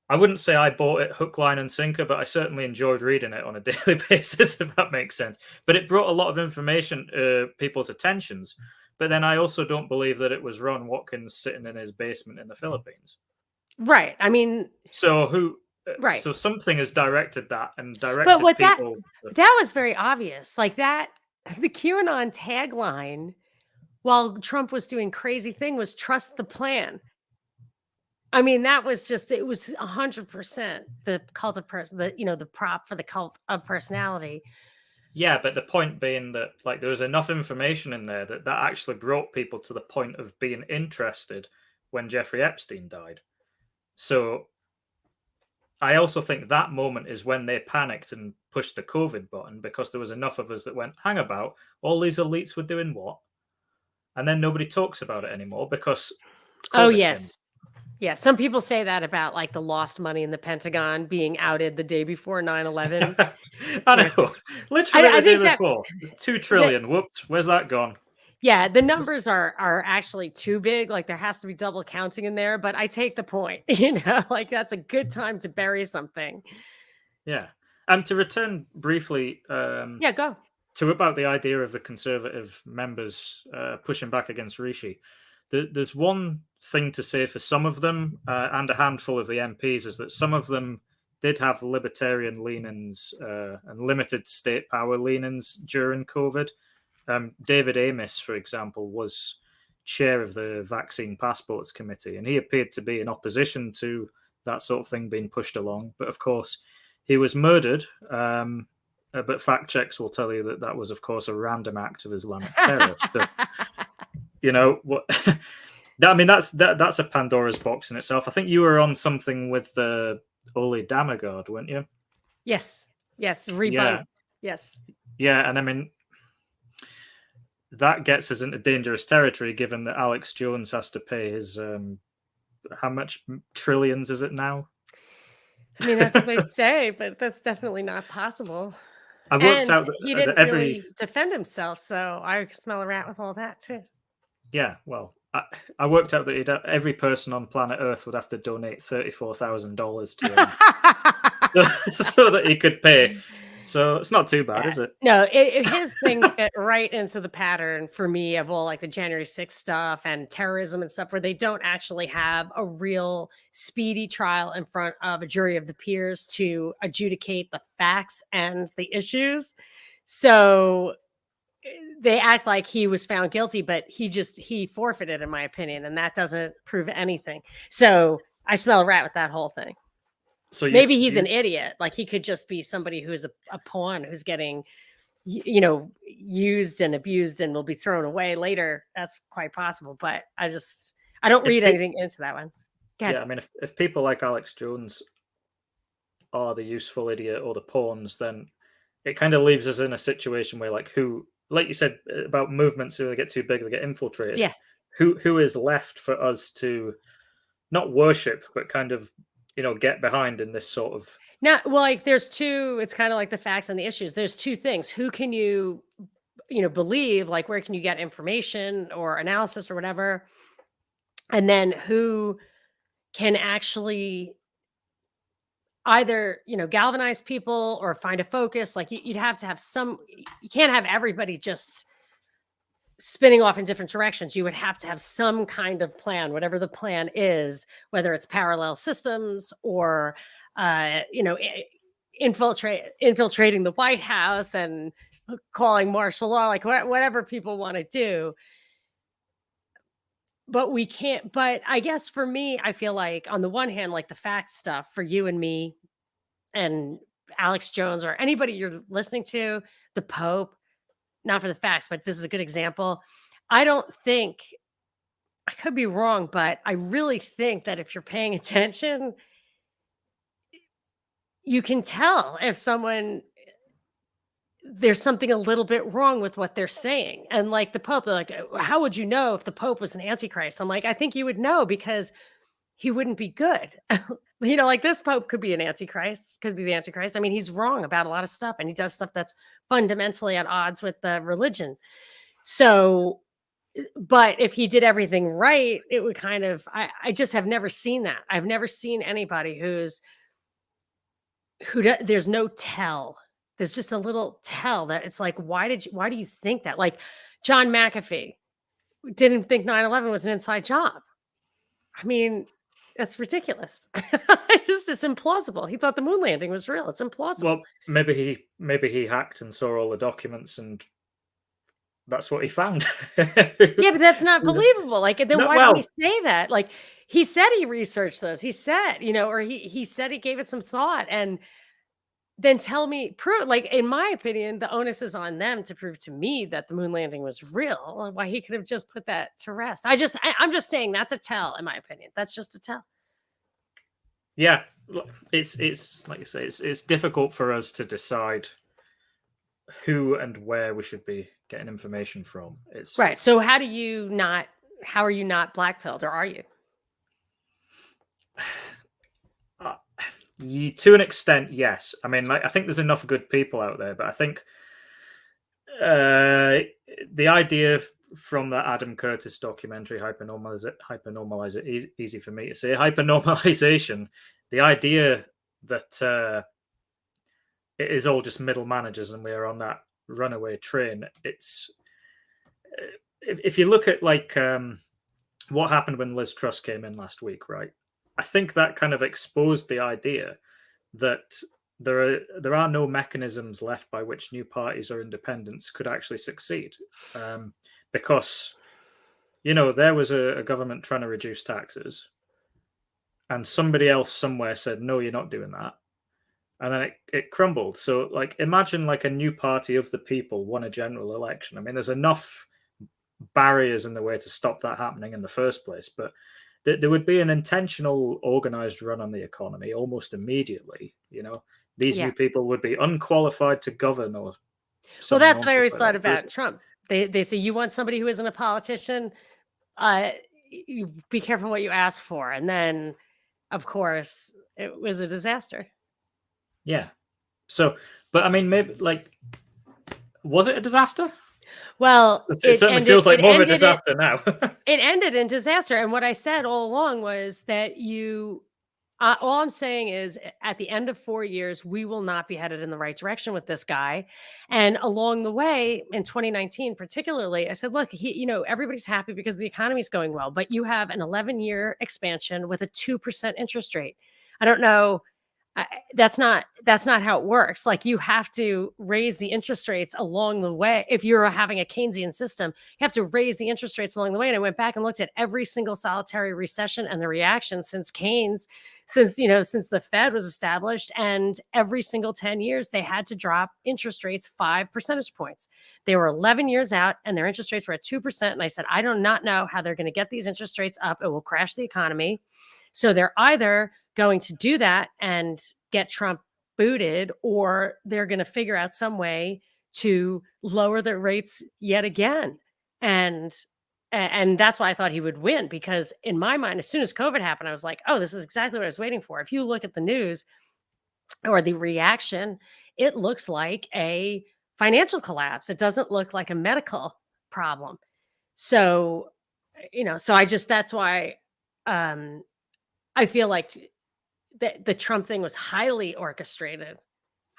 I wouldn't say I bought it hook, line, and sinker, but I certainly enjoyed reading it on a daily basis, if that makes sense. But it brought a lot of information to people's attentions. But then I also don't believe that it was Ron Watkins sitting in his basement in the Philippines. Right. I mean, so who? Right. So something has directed that and directed people. That was very obvious. Like that, the QAnon tagline, while Trump was doing crazy thing, was trust the plan. I mean, that was it was 100% the cult of the prop for the cult of personality. Yeah, but the point being that like there was enough information in there that actually brought people to the point of being interested when Jeffrey Epstein died. So I also think that moment is when they panicked and pushed the COVID button because there was enough of us that went, hang about, all these elites were doing what? And then nobody talks about it anymore because COVID yes. Yeah, some people say that about like the lost money in the Pentagon being outed the day before 9/11. I know. Literally the day before. 2 trillion. Whoops, where's that gone? Yeah, the numbers are actually too big. Like there has to be double counting in there, but I take the point. Like that's a good time to bury something. Yeah. To return briefly yeah, go. To about the idea of the conservative members pushing back against Rishi. There's one thing to say for some of them and a handful of the MPs is that some of them did have libertarian leanings and limited state power leanings during COVID. David Amos, for example, was chair of the Vaccine Passports Committee, and he appeared to be in opposition to that sort of thing being pushed along. But of course, he was murdered. But fact checks will tell you that was, of course, a random act of Islamic terror. So, what? I mean, that's a Pandora's box in itself. I think you were on something with the Ole Damagard, weren't you? Yes. Rebunked. Yes. Yeah, and I mean, that gets us into dangerous territory, given that Alex Jones has to pay his how much trillions is it now? I mean, that's what they say, but that's definitely not possible. I worked out that he didn't really defend himself, so I smell a rat with all that too. Yeah, well, I worked out that every person on planet Earth would have to donate $34,000 to him so that he could pay. So it's not too bad, is it? No, his thing fit right into the pattern for me of all like the January 6th stuff and terrorism and stuff where they don't actually have a real speedy trial in front of a jury of the peers to adjudicate the facts and the issues. So they act like he was found guilty, but he forfeited, in my opinion, and that doesn't prove anything. So I smell a rat with that whole thing. So maybe he's an idiot. Like he could just be somebody who's a pawn who's getting, used and abused and will be thrown away later. That's quite possible. But I don't If read pe- anything into that one. Go ahead. yeah, I mean, if people like Alex Jones are the useful idiot or the pawns, then it kind of leaves us in a situation where, like, like you said about movements, who they get too big, they get infiltrated. Yeah. Who is left for us to not worship, but kind of, get behind in this sort of. Now, well, like there's two, it's kind of like the facts and the issues. There's two things. Who can you, believe? Like where can you get information or analysis or whatever? And then who can actually either, galvanize people or find a focus. Like you'd have to have you can't have everybody just spinning off in different directions. You would have to have some kind of plan, whatever the plan is, whether it's parallel systems or, infiltrating the White House and calling martial law, like whatever people want to do. But we can't. But I guess for me, I feel like on the one hand, like the fact stuff for you and me and Alex Jones or anybody you're listening to, the Pope, not for the facts, but this is a good example. I don't think, I could be wrong, but I really think that if you're paying attention, you can tell if there's something a little bit wrong with what they're saying. And like the Pope, they're like, how would you know if the Pope was an antichrist? I'm like, I think you would know because he wouldn't be good. Like this Pope could be an antichrist, could be the antichrist. I mean, he's wrong about a lot of stuff and he does stuff that's fundamentally at odds with the religion. So, but if he did everything right, it would kind of, I just have never seen that. I've never seen anybody there's no tell. There's just a little tell that it's like, why do you think that? Like John McAfee didn't think 9/11 was an inside job. I mean, that's ridiculous. It's implausible. He thought the moon landing was real. It's implausible. Well, maybe he hacked and saw all the documents, and that's what he found. Yeah, but that's not believable. Like, then No, why did well, he say that? Like, he said he researched this. He said, or he said he gave it some thought, and then prove. Like, in my opinion, the onus is on them to prove to me that the moon landing was real. Why he could have just put that to rest. I'm just saying that's a tell, in my opinion. That's just a tell. yeah, it's like you say, it's difficult for us to decide who and where we should be getting information from. It's Right. So how are you not blackpilled, or are you? to an extent, yes. I mean, like, I think there's enough good people out there, but I think the idea from that Adam Curtis documentary, hypernormalize, easy for me to say, hypernormalization, the idea that it is all just middle managers and we are on that runaway train. It's if you look at like what happened when Liz Truss came in last week, right? I think that kind of exposed the idea that there are no mechanisms left by which new parties or independents could actually succeed, because there was a government trying to reduce taxes, and somebody else somewhere said, no, you're not doing that, and then it crumbled. So, like, imagine like a new party of the people won a general election. I mean, there's enough barriers in the way to stop that happening in the first place, but there would be an intentional organized run on the economy almost immediately. These new people would be unqualified to govern, or well, that's what I always like thought that. about Trump. They say, you want somebody who isn't a politician, you be careful what you ask for. And then, of course, it was a disaster. Yeah. So, but I mean, maybe, like, was it a disaster? Well, it certainly feels like more of a disaster now. It ended in disaster. And what I said all along was that all I'm saying is at the end of 4 years, we will not be headed in the right direction with this guy. And along the way, in 2019, particularly, I said, look, everybody's happy because the economy's going well, but you have an 11-year expansion with a 2% interest rate. I don't know. That's not how it works. Like, you have to raise the interest rates along the way. If you're having a Keynesian system, you have to raise the interest rates along the way. And I went back and looked at every single solitary recession and the reaction since Keynes, since the Fed was established, and every single 10 years they had to drop interest rates 5 percentage points. They were 11 years out and their interest rates were at 2%. And I said, I do not know how they're going to get these interest rates up. It will crash the economy. So they're either going to do that and get Trump booted, or they're going to figure out some way to lower the rates yet again. And that's why I thought he would win, because in my mind, as soon as COVID happened, I was like, oh, this is exactly what I was waiting for. If you look at the news or the reaction, it looks like a financial collapse. It doesn't look like a medical problem. So, that's why I feel like the Trump thing was highly orchestrated,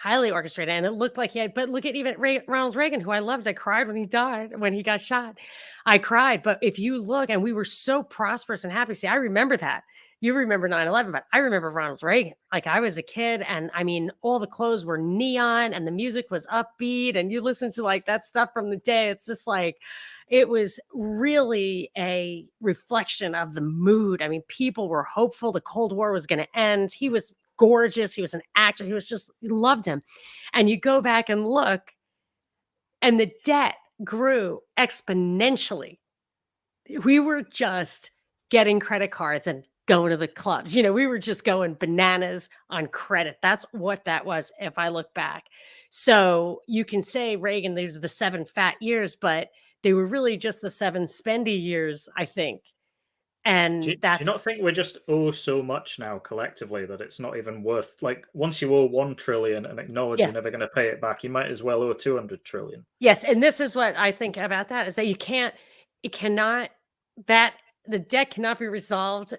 and it looked like he had. But look at even Ronald Reagan, who I loved. I cried when he died, when he got shot. I cried. But if you look, and we were so prosperous and happy. See, I remember that. You remember 9/11, but I remember Ronald Reagan. Like, I was a kid, and I mean, all the clothes were neon, and the music was upbeat, and you listen to like that stuff from the day. It's just like, it was really a reflection of the mood. I mean, people were hopeful the Cold War was going to end. He was gorgeous. He was an actor. You loved him. And you go back and look, and the debt grew exponentially. We were just getting credit cards and going to the clubs. We were just going bananas on credit. That's what that was, if I look back. So you can say Reagan, these are the 7 fat years, but they were really just the 7 spendy years, I think. And Do you not think we just owe so much now collectively that it's not even worth, like, once you owe 1 trillion and acknowledge you're never going to pay it back, you might as well owe 200 trillion. Yes, and this is what I think about that, is that the debt cannot be resolved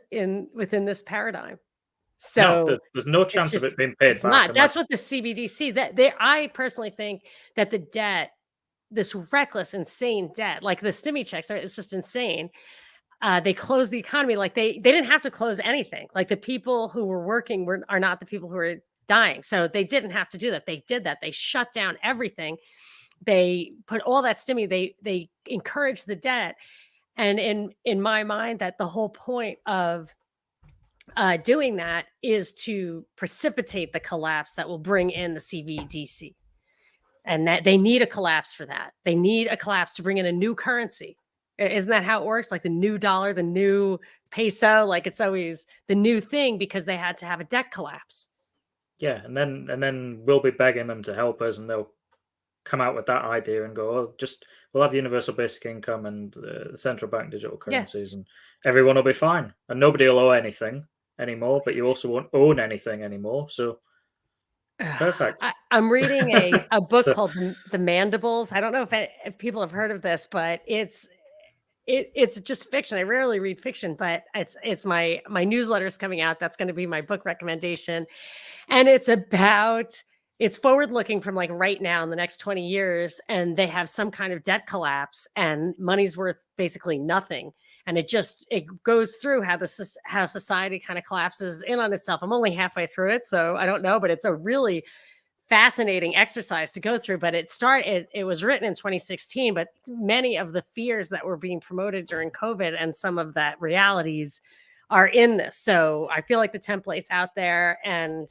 within this paradigm. So no, there's no chance of it being paid back. That's what the CBDC, I personally think that the debt, this reckless, insane debt, like the stimmy checks, it's just insane. They closed the economy. Like, they didn't have to close anything. Like, the people who were working are not the people who are dying. So they didn't have to do that. They did that. They shut down everything. They put all that stimmy. They encouraged the debt. And in my mind, that the whole point of doing that is to precipitate the collapse that will bring in the CBDC. And that they need a collapse for that. They need a collapse to bring in a new currency. Isn't that how it works? Like the new dollar, the new peso, like it's always the new thing, because they had to have a debt collapse. Yeah, and then we'll be begging them to help us, and they'll come out with that idea and go, "Oh, we'll have universal basic income and central bank digital currencies, and everyone will be fine, and nobody will owe anything anymore. But you also won't own anything anymore, so." Perfect. I'm reading a book called The Mandibles. I don't know if people have heard of this, but it's just fiction. I rarely read fiction, but it's my newsletter is coming out. That's going to be my book recommendation. And it's forward looking from like right now in the next 20 years. And they have some kind of debt collapse and money's worth basically nothing. And it goes through how society kind of collapses in on itself. I'm only halfway through it, so I don't know, but it's a really fascinating exercise to go through. But it was written in 2016, but many of the fears that were being promoted during COVID and some of that realities are in this. So I feel like the template's out there, and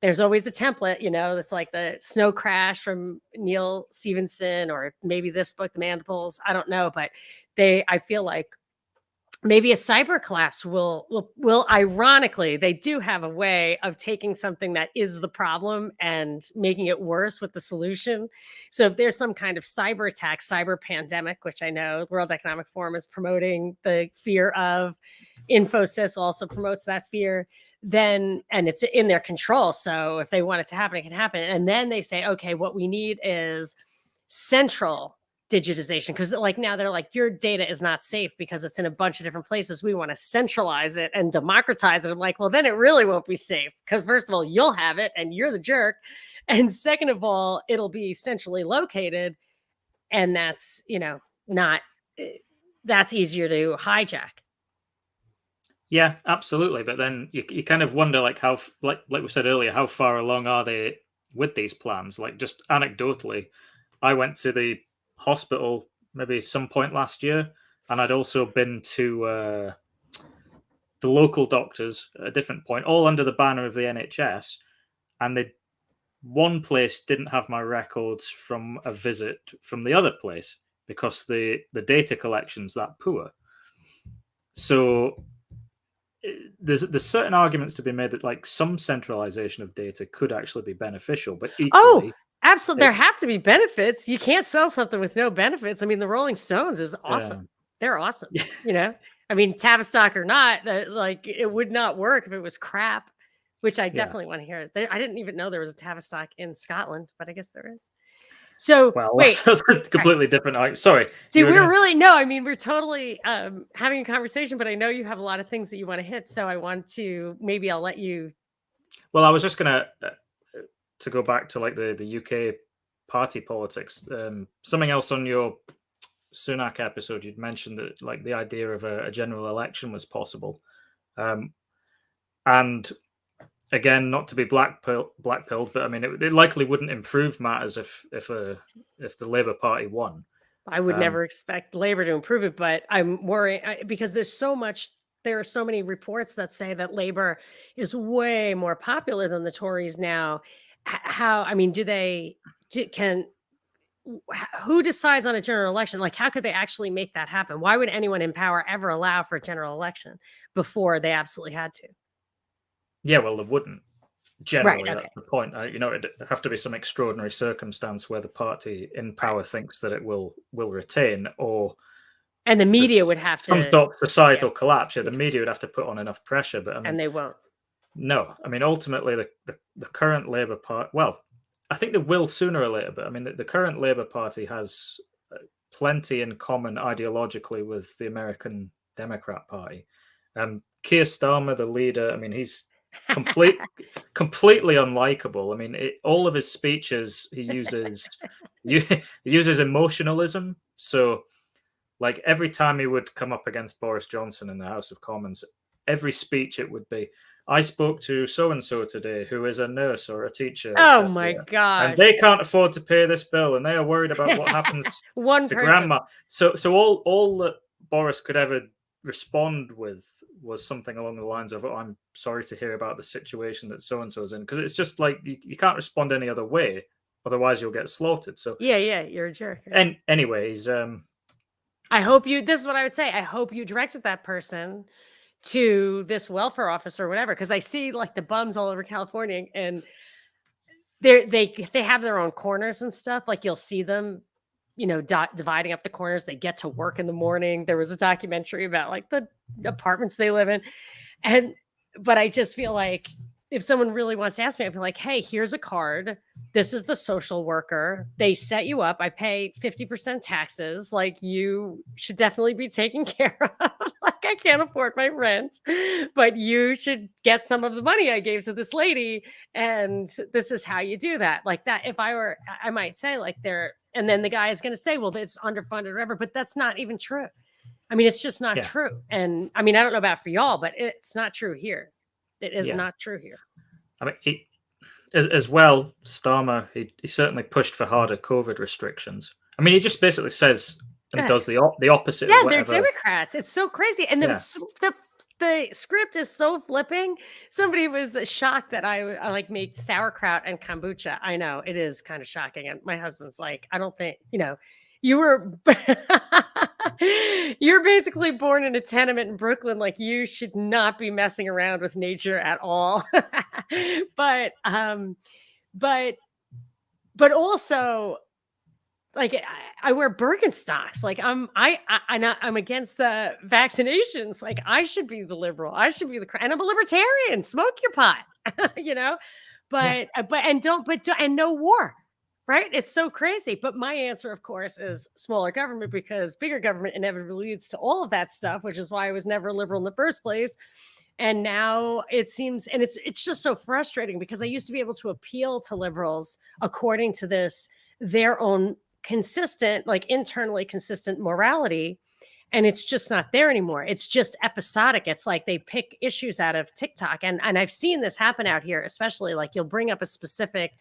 there's always a template, that's like the Snow Crash from Neil Stevenson, or maybe this book, The Mandibles. I don't know, but I feel like maybe a cyber collapse will ironically, they do have a way of taking something that is the problem and making it worse with the solution. So if there's some kind of cyber attack, cyber pandemic, which I know the World Economic Forum is promoting the fear of, Infosys also promotes that fear, and it's in their control. So if they want it to happen, it can happen. And then they say, okay, what we need is central digitization, because like now they're like, your data is not safe because it's in a bunch of different places. We want to centralize it and democratize it. I'm like, well, then it really won't be safe, because first of all, you'll have it and you're the jerk, and second of all, it'll be centrally located, and that's that's easier to hijack. Yeah, absolutely. But then you kind of wonder, like, like we said earlier, how far along are they with these plans? Like, just anecdotally, I went to the hospital maybe some point last year, and I'd also been to the local doctors at a different point, all under the banner of the NHS, and they one place didn't have my records from a visit from the other place because the data collection's that poor. So there's certain arguments to be made that like some centralization of data could actually be beneficial, but Oh, equally, absolutely. There it's have to be benefits. You can't sell something with no benefits. I mean, the Rolling Stones is awesome. uh, They're awesome. You know, I mean, Tavistock or not, that like it would not work if it was crap, which I yeah. definitely want to hear. I didn't even know there was a Tavistock in Scotland, but I guess there is. So Well, wait, that's a all right. completely different. Sorry, See, you were we're gonna. really no, I mean, we're totally having a conversation, but I know you have a lot of things that you want to hit. So I want to maybe I'll let you. Well, I was just gonna to go back to like the UK party politics. Something else on your Sunak episode, you'd mentioned that like the idea of a general election was possible, and again, not to be blackpilled, but I mean, it likely wouldn't improve matters if the Labour Party won. I would Um, never expect Labor to improve it, but I'm worried because there are so many reports that say that Labor is way more popular than the Tories now. How, I mean, who decides on a general election? Like, how could they actually make that happen? Why would anyone in power ever allow for a general election before they absolutely had to? yeah, well, they wouldn't. Right. Generally, that's Okay. the point. It'd have to be some extraordinary circumstance where the party in Right. power thinks that it will retain, or And the there's media would have some to, sort of yeah, societal collapse. Yeah, the yeah, media would have to put on enough pressure. But I mean, and they won't. no. I mean, ultimately, the current Labour Party. Well, I think they will sooner or later. But I mean, the current Labour Party has plenty in common ideologically with the American Democrat Party. Keir Starmer, the leader, I mean, he's complete, completely unlikable. I mean, all of his speeches he uses emotionalism. So, like every time he would come up against Boris Johnson in the House of Commons, every speech it would be, "I spoke to so and so today, who is a nurse or a teacher, Oh my etc., and they gosh. can't afford to pay this bill, and they are worried about what happens One to person. grandma." So all that Boris could ever respond with was something along the lines of, "Oh, I'm sorry to hear about the situation that so and so is in," because it's just like you can't respond any other way, otherwise you'll get slaughtered. So, Yeah, yeah, you're a jerk. Right? and anyways, I hope you this is what I would say. I hope you directed that person to this welfare office or whatever, because I see like the bums all over California and they have their own corners and stuff. Like you'll see them, dividing up the corners. They get to work in the morning. There was a documentary about like the apartments they live in. And but I just feel like if someone really wants to ask me, I'd be like, hey, here's a card. This is the social worker. They set you up. I pay 50% taxes. Like you should definitely be taken care of. Like I can't afford my rent, but you should get some of the money I gave to this lady. And this is how you do that. Like that. If I were, I might say like and then the guy is going to say, well, it's underfunded or whatever, but that's not even true. I mean, it's just not yeah, true. And I mean, I don't know about for y'all, but it's not true here. It is yeah. not true here. I mean, as well, Starmer, he certainly pushed for harder COVID restrictions. I mean, he just basically says and Ugh. does the opposite of Yeah, they're whatever. Democrats. It's so crazy. And Yeah, the script is so flipping. Somebody was shocked that I like make sauerkraut and kombucha. I know it is kind of shocking. And my husband's like, I don't think, you were you're basically born in a tenement in Brooklyn. Like you should not be messing around with nature at all. but but but also like I wear Birkenstocks. Like I'm against the vaccinations. Like I should be the liberal. I should be and I'm a libertarian. Smoke your pot, you know. yeah, And no war, right? It's so crazy. But my answer, of course, is smaller government because bigger government inevitably leads to all of that stuff, which is why I was never liberal in the first place. And now it seems, and it's just so frustrating because I used to be able to appeal to liberals according to their own consistent, like internally consistent morality. and it's just not there anymore. It's just episodic. It's like they pick issues out of TikTok. And I've seen this happen out here, especially like you'll bring up a specific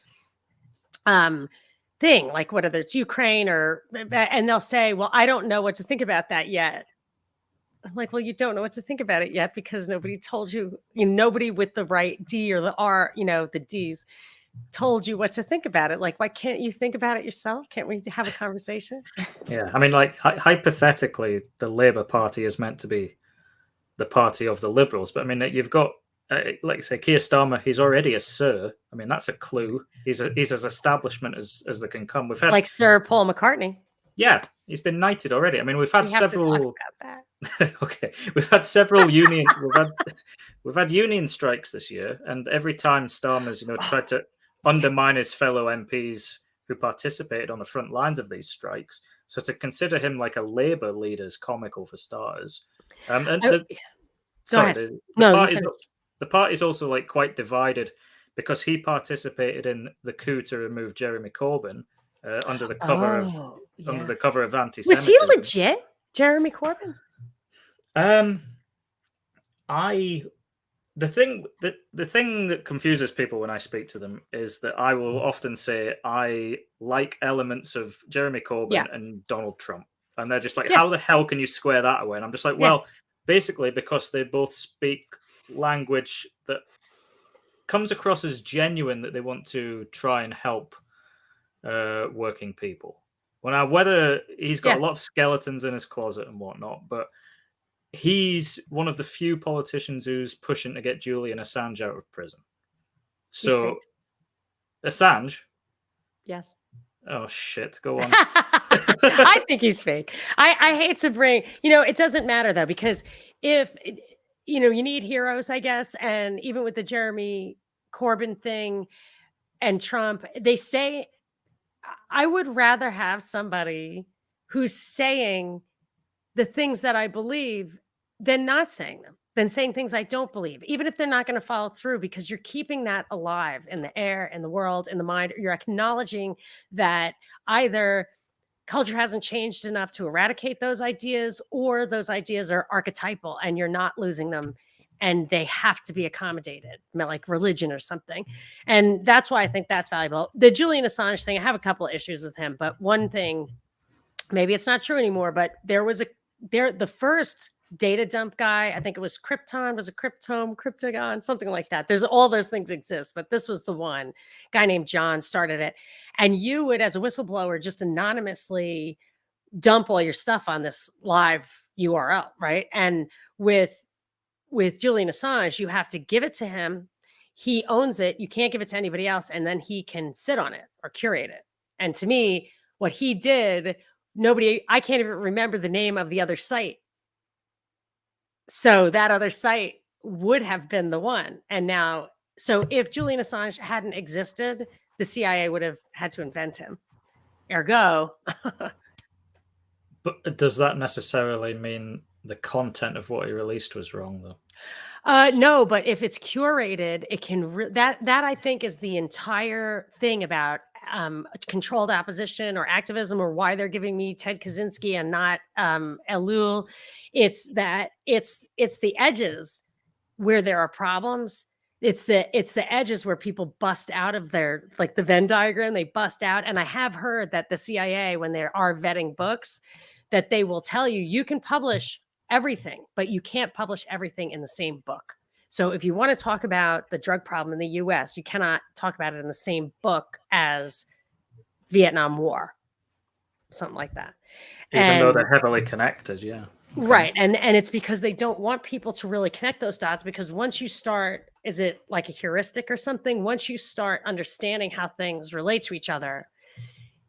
thing, like whether it's Ukraine or, and they'll say, well, I don't know what to think about that yet. I'm like, well, you don't know what to think about it yet because nobody told you, nobody with the right D or the R, the D's told you what to think about it. Like, why can't you think about it yourself? Can't we have a conversation? Yeah, I mean, like hypothetically, the Labour Party is meant to be the party of the Liberals, but I mean, you've got, like say, Keir Starmer. He's already a Sir. I mean, that's a clue. He's as establishment as they can come. We've had like Sir Paul McCartney. Yeah, he's been knighted already. I mean, we've had several. To talk about that. Okay, we've had several union. We've had union strikes this year, and every time Starmer's tried to undermine his fellow MPs who participated on the front lines of these strikes. So to consider him like a Labour leader is comical for starters. The party's also like quite divided because he participated in the coup to remove Jeremy Corbyn under the cover of anti-Semitism. Was he legit, Jeremy Corbyn? The thing that confuses people when I speak to them is that I will often say I like elements of Jeremy Corbyn and Donald Trump, and they're just like, how the hell can you square that away? And I'm just like, well, basically because they both speak language that comes across as genuine, that they want to try and help working people. Whether he's got a lot of skeletons in his closet and whatnot, but he's one of the few politicians who's pushing to get Julian Assange out of prison. So, Assange? Yes. Oh, shit. Go on. I think he's fake. I hate to bring, it doesn't matter though, because if, you need heroes, I guess. And even with the Jeremy Corbyn thing and Trump, they say, I would rather have somebody who's saying the things that I believe than not saying them, than saying things I don't believe, even if they're not going to follow through, because you're keeping that alive in the air, in the world, in the mind. You're acknowledging that either culture hasn't changed enough to eradicate those ideas, or those ideas are archetypal and you're not losing them and they have to be accommodated, like religion or something. And that's why I think that's valuable. The Julian Assange thing, I have a couple of issues with him, but one thing, maybe it's not true anymore, but the first data dump guy, I think it was Krypton, was it Cryptome, Cryptagon, something like that. There's all those things exist, but this was the one. Guy named John started it. And you would, as a whistleblower, just anonymously dump all your stuff on this live URL, right? And with Julian Assange, you have to give it to him. He owns it. You can't give it to anybody else. And then he can sit on it or curate it. And to me, what he did, I can't even remember the name of the other site. So that other site would have been the one. And now, so if Julian Assange hadn't existed, the CIA would have had to invent him. Ergo. But does that necessarily mean the content of what he released was wrong, though? No, but if it's curated, it can that I think is the entire thing about controlled opposition or activism, or why they're giving me Ted Kaczynski and not Elul. It's that it's the edges where there are problems. It's the edges where people bust out of their, like the Venn diagram, they bust out. And I have heard that the CIA, when they are vetting books, that they will tell you, you can publish everything, but you can't publish everything in the same book. So if you want to talk about the drug problem in the US, you cannot talk about it in the same book as Vietnam War, something like that. Even though they're heavily connected, yeah. Okay. Right. And it's because they don't want people to really connect those dots, because once you start, is it like a heuristic or something? Once you start understanding how things relate to each other,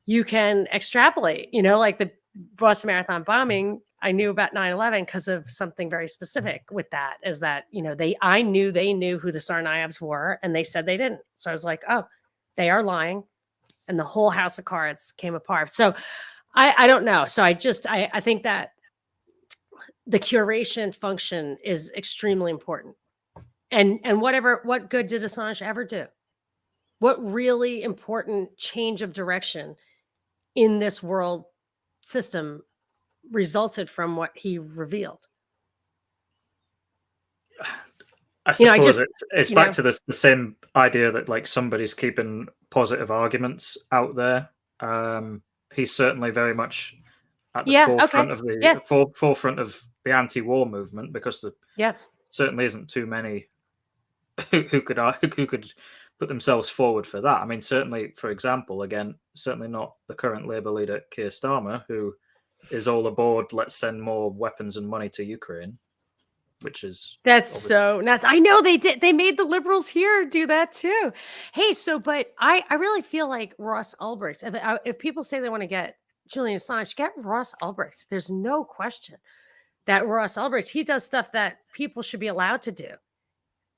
you can extrapolate, like the Boston Marathon bombing. I knew about 9/11 because of something very specific with that, is that, I knew they knew who the Tsarnaevs were, and they said they didn't. So I was like, oh, they are lying. And the whole house of cards came apart. So I don't know. So I think that the curation function is extremely important. And what good did Assange ever do? What really important change of direction in this world system resulted from what he revealed. I suppose it's back to the same idea that like somebody's keeping positive arguments out there. He's certainly very much at the forefront of the forefront of the anti-war movement, because there certainly isn't too many who could put themselves forward for that. I mean, certainly, for example, again, certainly not the current Labour leader Keir Starmer, who is all aboard let's send more weapons and money to Ukraine, which is so nuts. I know they made the Liberals here do that too. Hey, but I really feel like Ross Ulbricht, if people say they want to get Julian Assange, get Ross Ulbricht. There's no question that Ross Ulbricht, he does stuff that people should be allowed to do.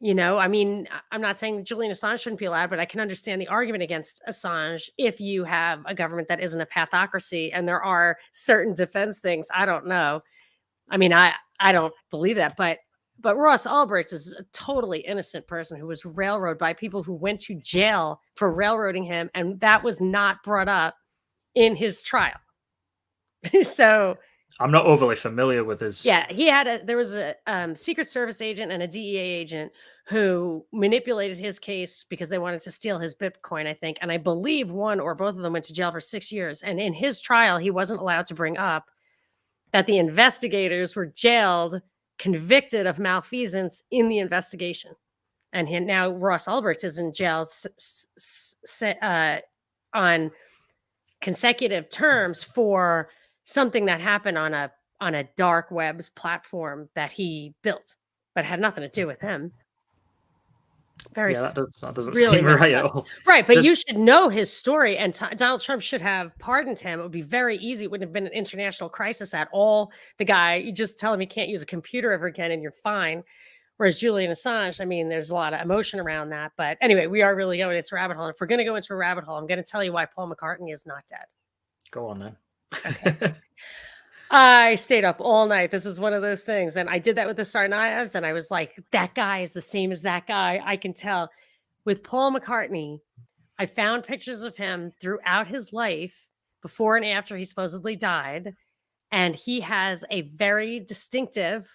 I mean, I'm not saying Julian Assange shouldn't be allowed, but I can understand the argument against Assange if you have a government that isn't a pathocracy and there are certain defense things. I don't know. I mean, I don't believe that, but Ross Ulbricht is a totally innocent person who was railroaded by people who went to jail for railroading him, and that was not brought up in his trial. So I'm not overly familiar with his. Yeah, there was a Secret Service agent and a DEA agent who manipulated his case because they wanted to steal his Bitcoin, I think. And I believe one or both of them went to jail for 6 years. And in his trial, he wasn't allowed to bring up that the investigators were jailed, convicted of malfeasance in the investigation. And now Ross Ulbricht is in jail on consecutive terms for something that happened on a dark web's platform that he built, but had nothing to do with him. That doesn't really seem right at all. Right, but you should know his story, and Donald Trump should have pardoned him. It would be very easy. It wouldn't have been an international crisis at all. The guy, you just tell him he can't use a computer ever again, and you're fine. Whereas Julian Assange, I mean, there's a lot of emotion around that. But anyway, we are really going into a rabbit hole. And if we're going to go into a rabbit hole, I'm going to tell you why Paul McCartney is not dead. Go on then. Okay. I stayed up all night. This was one of those things. And I did that with the Tsarnaevs. And I was like, that guy is the same as that guy. I can tell. With Paul McCartney, I found pictures of him throughout his life, before and after he supposedly died. And he has a very distinctive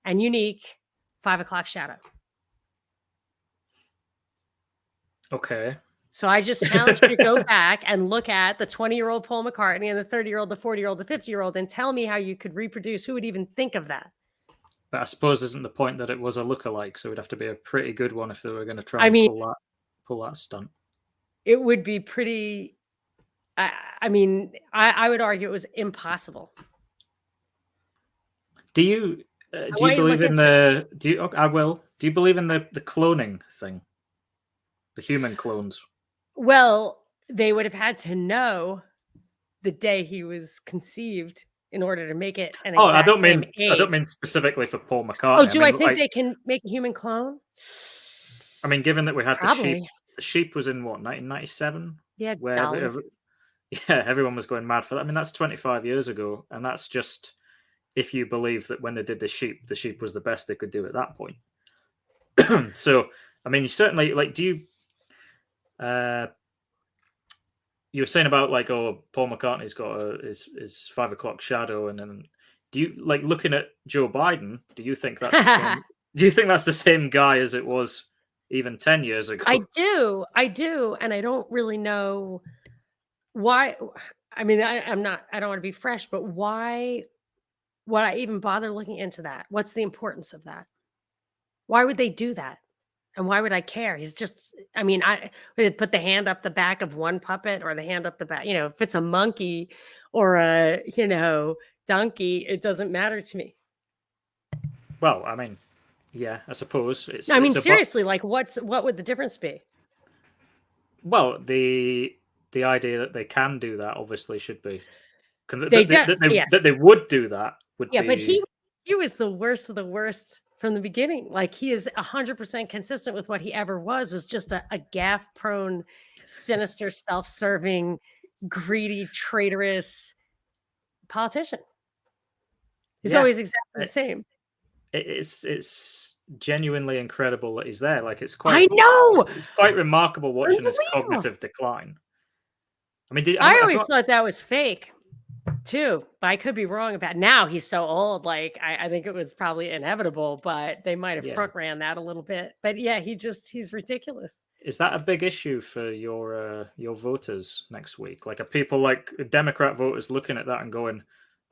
and unique 5 o'clock shadow. Okay. So I just challenge you to go back and look at the 20-year-old Paul McCartney and the 30-year-old, the 40-year-old, the 50-year-old, and tell me how you could reproduce. Who would even think of that? But I suppose isn't the point that it was a lookalike, so it would have to be a pretty good one if they were going to try and pull that stunt. It would be pretty. I would argue it was impossible. Do you believe in the? I will. Do you believe in the cloning thing? The human clones. Well, they would have had to know the day he was conceived in order to make it an exact same age. I don't mean specifically for Paul McCartney. I think they can make a human clone? I mean, given that we had the sheep. The sheep was in what, 1997? Yeah, everyone was going mad for that. I mean, that's 25 years ago, and that's just if you believe that when they did the sheep was the best they could do at that point. So, I mean, you certainly do you? You were saying about Paul McCartney's got his 5 o'clock shadow, and then do you looking at Joe Biden? Do you think that's the same, do you think that's the same guy as it was even 10 years ago? I do, and I don't really know why. I mean, I don't want to be fresh, but why would I even bother looking into that? What's the importance of that? Why would they do that? And why would I care? He's just, I mean, I would put the hand up the back of one puppet or the hand up the back, if it's a monkey or a, donkey, it doesn't matter to me. Well, I mean, yeah, I suppose. Seriously, what would the difference be? Well, the idea that they can do that obviously should be. That they would do that would be. Yeah, but he was the worst of the worst from the beginning. He is 100% consistent with what he ever was just a gaffe-prone, sinister, self-serving, greedy, traitorous politician. He's always exactly the same. It's genuinely incredible that he's there. It's quite. I know. It's quite remarkable watching his cognitive decline. I mean, I always thought that was fake. too. But I could be wrong about now. He's so old. Like I think it was probably inevitable, but they might have Yeah. front ran that a little bit. But yeah, he's ridiculous. Is that a big issue for your voters next week? Like, are people like Democrat voters looking at that and going,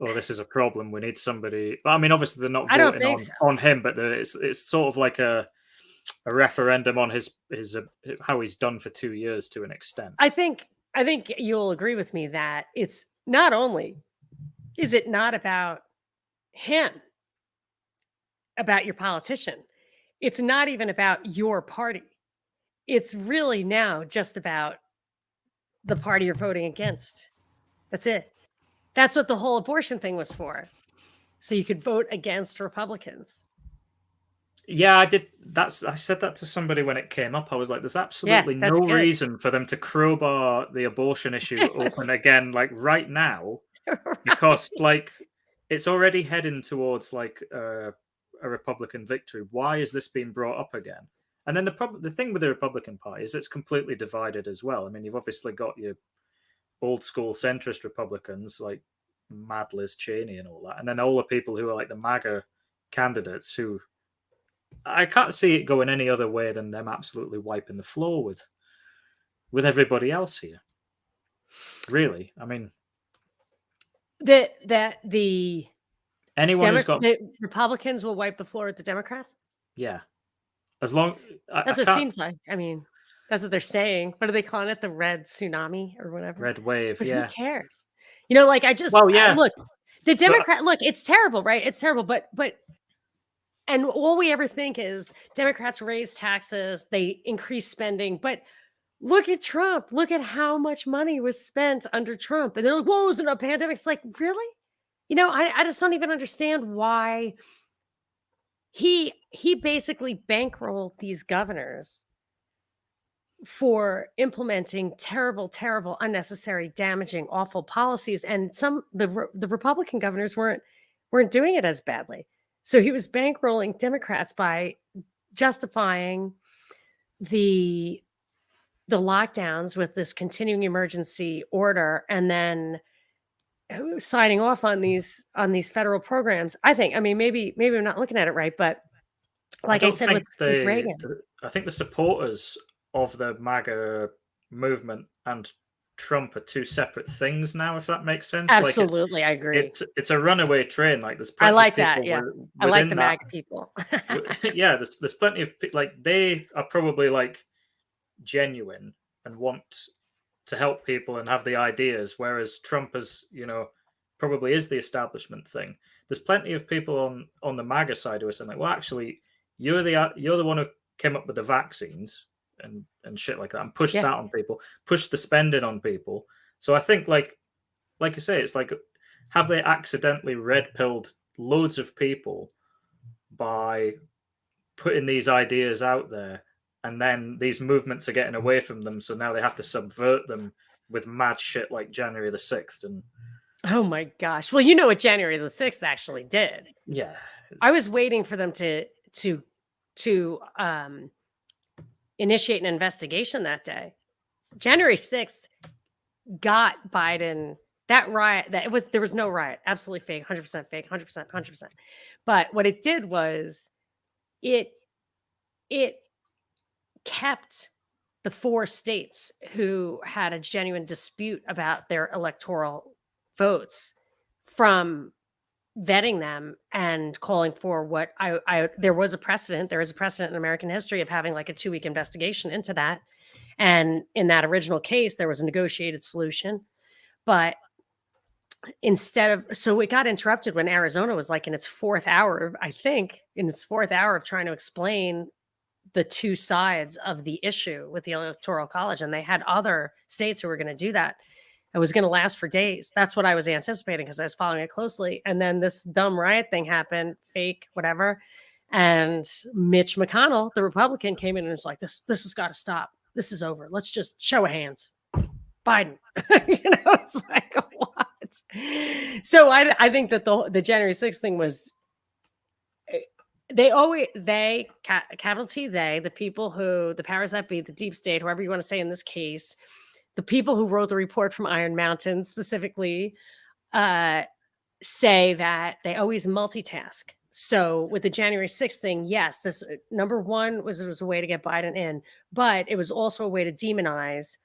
"Oh, this is a problem. We need somebody." Well, I mean, obviously they're not I don't voting think so. on him, but it's sort of like a referendum on his how he's done for 2 years to an extent. I think you'll agree with me that it's not only is it not about him, about your politician. It's not even about your party. It's really now just about the party you're voting against. That's it. That's what the whole abortion thing was for. So you could vote against Republicans. Yeah, I did. I said that to somebody when it came up. I was like, "There's Yeah, absolutely that's no good. reason for them to crowbar the abortion issue open Yes. again, like right now, Right. because like it's already heading towards like a Republican victory. Why is this being brought up again?" And then the thing with the Republican Party is it's completely divided as well. I mean, you've obviously got your old school centrist Republicans like Mad Liz Cheney and all that, and then all the people who are like the MAGA candidates who I can't see it going any other way than them absolutely wiping the floor with everybody else here. Really, I mean, The anyone who's got The Republicans will wipe the floor with the Democrats? yeah, as long I That's what it can't seems like. I mean, that's what they're saying. What are they calling it? The red tsunami or whatever? red wave, But who yeah. cares? You know, like Well, yeah, look, the but Democrat look, it's terrible, right? It's terrible, but and all we ever think is Democrats raise taxes, they increase spending, but look at Trump. Look at how much money was spent under Trump. And they're like, "Whoa, was it a pandemic?" It's like, really? You know, I just don't even understand why he basically bankrolled these governors for implementing terrible, terrible, unnecessary, damaging, awful policies. And the Republican governors weren't doing it as badly. So he was bankrolling Democrats by justifying the lockdowns with this continuing emergency order, and then signing off on these federal programs. I think. I mean, maybe I'm not looking at it right, but I like I don't said think with Reagan, I think the supporters of the MAGA movement and Trump are two separate things now. If that makes sense, like absolutely, I agree. it's a runaway train. Like there's I plenty of like that. people Yeah, I like within the that. MAGA people. Yeah, there's plenty of like they are probably like genuine and want to help people and have the ideas, whereas Trump is, probably is the establishment thing. There's plenty of people on the MAGA side who are saying like, well, actually, you're the one who came up with the vaccines and shit like that, and pushed Yeah. that on people, pushed the spending on people. So I think like I say, it's like, have they accidentally red pilled loads of people by putting these ideas out there, and then these movements are getting away from them, so now they have to subvert them with mad shit like January the 6th. And Oh my gosh. Well, you know what January the 6th actually did. yeah, I was waiting for them to initiate an investigation that day. January 6th got Biden that riot that there was no riot, absolutely fake, 100% fake, 100%, 100%. But what it did was it it kept the 4 states who had a genuine dispute about their electoral votes from vetting them and calling for what there was a precedent. There is a precedent in American history of having like a 2-week investigation into that. And in that original case, there was a negotiated solution. But so it got interrupted when Arizona was like in its 4th hour, I think, in its 4th hour of trying to explain the two sides of the issue with the Electoral College. And they had other states who were going to do that. It was going to last for days. That's what I was anticipating because I was following it closely. And then this dumb riot thing happened, fake, whatever. And Mitch McConnell, the Republican, came in and was like, this has got to stop. This is over. Let's just show of hands. Biden. It's like, what? So I think that the January 6th thing was, capital T, the people who, the powers that be, the deep state, whoever you want to say in this case, the people who wrote the report from Iron Mountain specifically, say that they always multitask. So with the January 6th thing, yes, this number one was it was a way to get Biden in, but it was also a way to demonize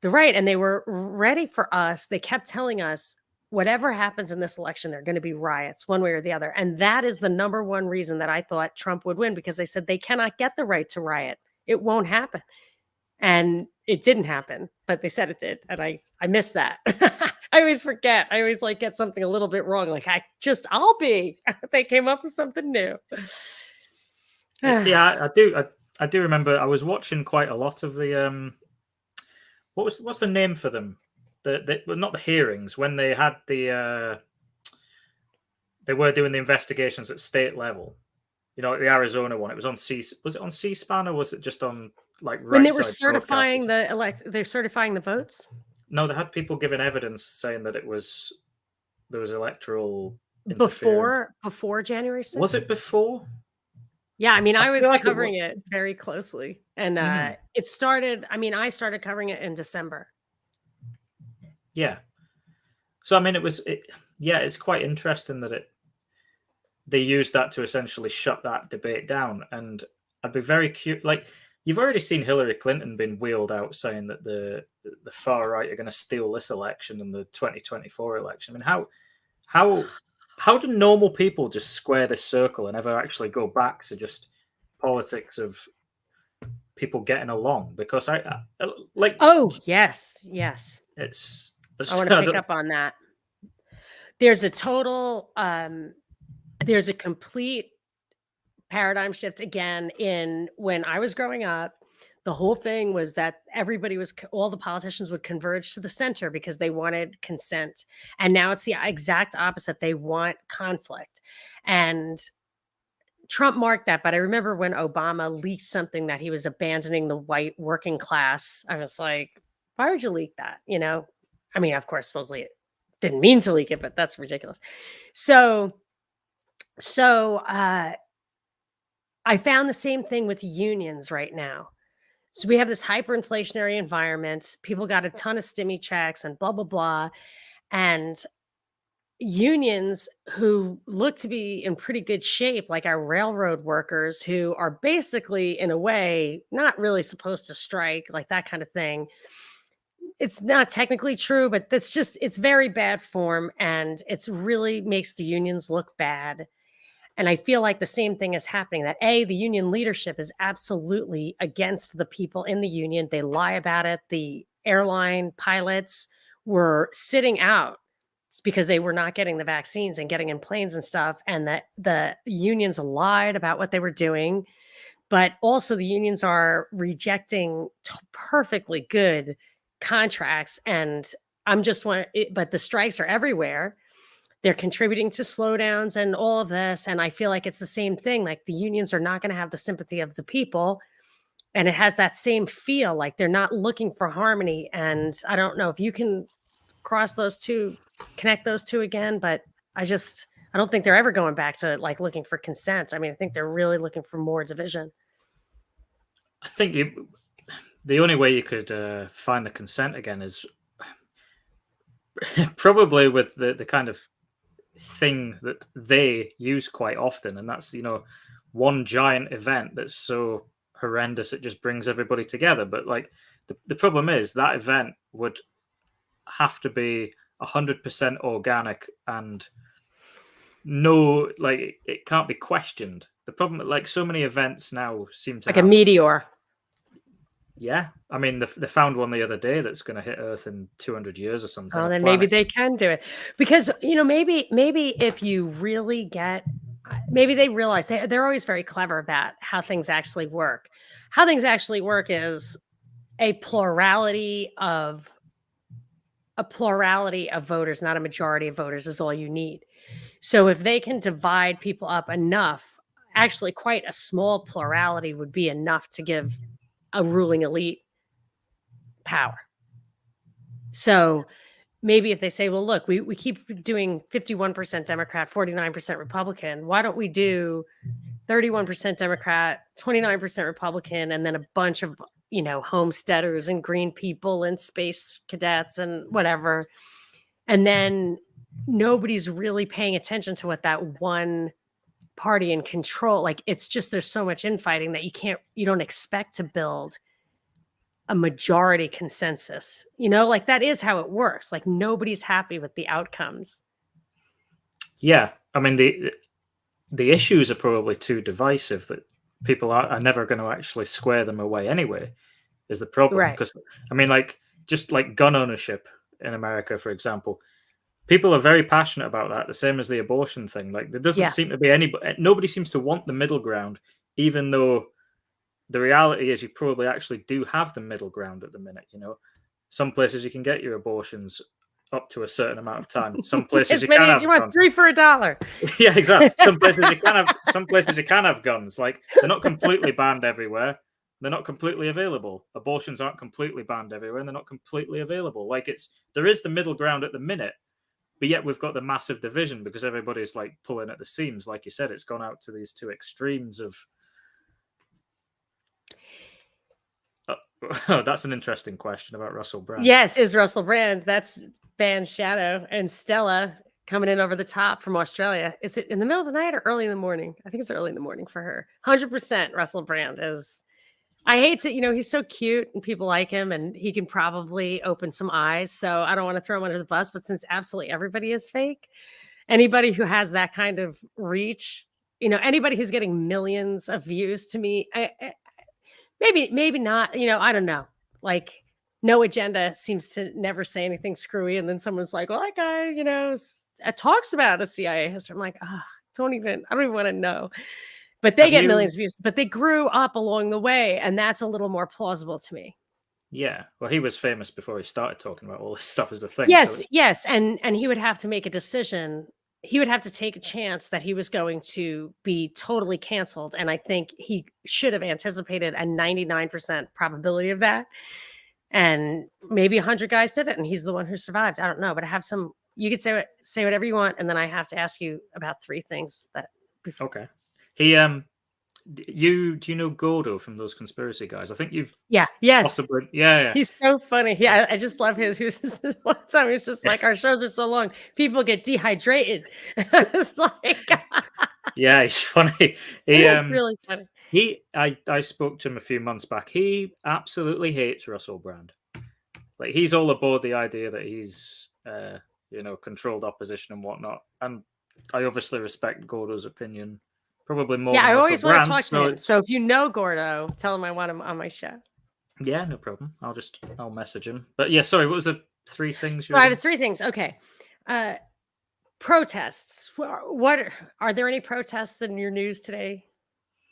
the right. And they were ready for us. They kept telling us whatever happens in this election, there are going to be riots one way or the other. And that is the number one reason that I thought Trump would win, because they said they cannot get the right to riot. It won't happen. And it didn't happen, but they said it did. And I missed that. I always forget. I always like get something a little bit wrong. Like I'll be. They came up with something new. Yeah, I do remember. I was watching quite a lot of the what's the name for them? Well, not the hearings, when they had they were doing the investigations at state level. You know, the Arizona one. It was on Was it on C-SPAN, or was it just on like when they were right-side certifying broadcasters? they're certifying the votes? No, they had people giving evidence saying that there was electoral interference. Before January 6th? Was it before? Yeah, I mean, I was feel like covering it very closely, and it started. I mean, I started covering it in December. Yeah. So I mean, it's quite interesting that they used that to essentially shut that debate down. And I'd be very curious. Like, you've already seen Hillary Clinton being wheeled out saying that the far right are going to steal this election and the 2024 election. I mean, how do normal people just square this circle and ever actually go back to just politics of people getting along? Because I like. Oh yes, It's. I want to pick up on that. There's a total. There's a complete paradigm shift again in when I was growing up. The whole thing was that all the politicians would converge to the center because they wanted consent. And now it's the exact opposite. They want conflict. And Trump marked that. But I remember when Obama leaked something that he was abandoning the white working class. I was like, why would you leak that? You know, I mean, of course, supposedly it didn't mean to leak it, but that's ridiculous. So I found the same thing with unions right now. So we have this hyperinflationary environment. People got a ton of stimmy checks and blah, blah, blah. And unions who look to be in pretty good shape, like our railroad workers, who are basically, in a way, not really supposed to strike, like that kind of thing. It's not technically true, but it's very bad form. And it's really makes the unions look bad. And I feel like the same thing is happening, that the union leadership is absolutely against the people in the union. They lie about it. The airline pilots were sitting out because they were not getting the vaccines and getting in planes and stuff. And that the unions lied about what they were doing. But also the unions are rejecting perfectly good contracts. And but the strikes are everywhere. They're contributing to slowdowns and all of this. And I feel like it's the same thing. Like the unions are not going to have the sympathy of the people. And it has that same feel, like they're not looking for harmony. And I don't know if you can connect those two again, but I don't think they're ever going back to like looking for consent. I mean, I think they're really looking for more division. I think the only way you could find the consent again is probably with the kind of thing that they use quite often, and that's one giant event that's so horrendous it just brings everybody together. But like the problem is that event would have to be 100% organic and it can't be questioned. The problem, like so many events now seem to like a meteor. Yeah, I mean, they found one the other day that's going to hit Earth in 200 years or something. Oh, then maybe they can do it, because maybe if you really maybe they realize they're always very clever about how things actually work. How things actually work is a plurality of voters, not a majority of voters, is all you need. So if they can divide people up enough, actually quite a small plurality would be enough to give a ruling elite power. So maybe if they say, well, look, we keep doing 51% Democrat, 49% Republican, why don't we do 31% Democrat, 29% Republican, and then a bunch of, homesteaders and green people and space cadets and whatever. And then nobody's really paying attention to what that one party in control, like, it's just there's so much infighting that you don't expect to build a majority consensus, like that is how it works. Like nobody's happy with the outcomes. Yeah, I mean the issues are probably too divisive that people are never going to actually square them away anyway. Is the problem, Right. because I mean, like, just like gun ownership in America, for example, people are very passionate about that. The same as the abortion thing. Like, there doesn't Yeah. seem to be nobody seems to want the middle ground, even though the reality is you probably actually do have the middle ground at the minute. Some places you can get your abortions up to a certain amount of time. Some places As you many can as you have want, guns. 3 for $1. Yeah, exactly. Some places you can have guns. Like, they're not completely banned everywhere. They're not completely available. Abortions aren't completely banned everywhere, and they're not completely available. Like, there is the middle ground at the minute, but yet we've got the massive division because everybody's like pulling at the seams. Like you said, it's gone out to these two extremes of. Oh, that's an interesting question about Russell Brand. Yes, is Russell Brand. That's Ban Shadow and Stella coming in over the top from Australia. Is it in the middle of the night or early in the morning? I think it's early in the morning for her. 100% Russell Brand is. I hate to, he's so cute and people like him and he can probably open some eyes. So I don't want to throw him under the bus, but since absolutely everybody is fake, anybody who has that kind of reach, anybody who's getting millions of views to me, maybe not, I don't know. Like, No Agenda seems to never say anything screwy. And then someone's like, well, that guy, talks about a CIA history. I'm like, I don't even want to know. But they get millions of views, but they grew up along the way. And that's a little more plausible to me. Yeah. Well, he was famous before he started talking about all this stuff as the thing. Yes, So yes. And he would have to make a decision. He would have to take a chance that he was going to be totally canceled. And I think he should have anticipated a 99% probability of that. And maybe 100 guys did it, and he's the one who survived. I don't know, but I have some. You could say whatever you want, and then I have to ask you about 3 things that. Before. Okay. He do you know Gordo from those conspiracy guys? I think you've yes possibly yeah. He's so funny. Yeah, I just love his. He was just, one time he's just like, our shows are so long, people get dehydrated. It's like yeah, he's funny. He really funny. I spoke to him a few months back. He absolutely hates Russell Brand. Like, he's all aboard the idea that he's controlled opposition and whatnot. And I obviously respect Gordo's opinion probably more. Yeah, than I Russell always want to Brand, talk to him. So if you know Gordo, tell him I want him on my show. Yeah, no problem. I'll message him. But yeah, sorry, what was the 3 things? I have 3 things. Okay. Protests. What are there any protests in your news today?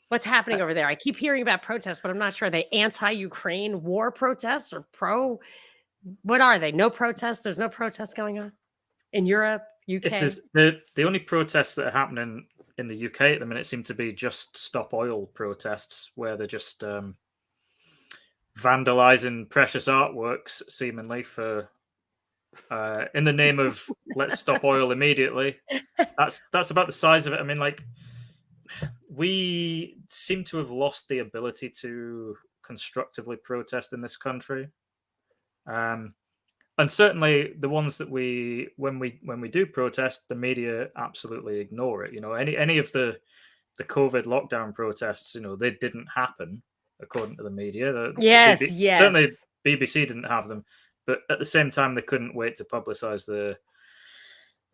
What's happening over there? I keep hearing about protests, but I'm not sure. Are they anti-Ukraine war protests or pro? What are they? No protests? There's no protests going on in Europe, UK? If the only protests that are happening in the UK at the minute seem to be just stop oil protests, where they're just vandalizing precious artworks, seemingly, for in the name of let's stop oil immediately. That's about the size of it. I mean, like, we seem to have lost the ability to constructively protest in this country, and certainly the ones that when we do protest, the media absolutely ignore it. Any of the COVID lockdown protests, they didn't happen according to the media. Yes. Certainly BBC didn't have them, but at the same time, they couldn't wait to publicize the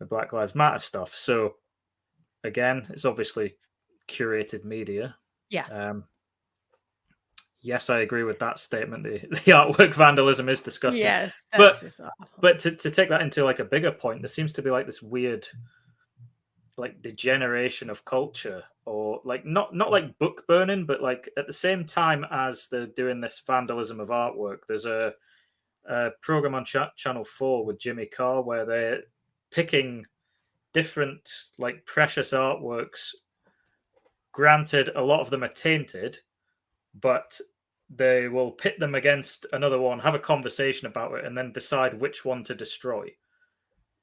Black Lives Matter stuff. So again, it's obviously curated media. Yeah. Yes, I agree with that statement. The artwork vandalism is disgusting. Yes, that's just awful. But to take that into like a bigger point, there seems to be like this weird like degeneration of culture, or like not like book burning, but like at the same time as they're doing this vandalism of artwork, there's a program on Channel 4 with Jimmy Carr where they're picking different like precious artworks. Granted, a lot of them are tainted, but they will pit them against another one, have a conversation about it, and then decide which one to destroy.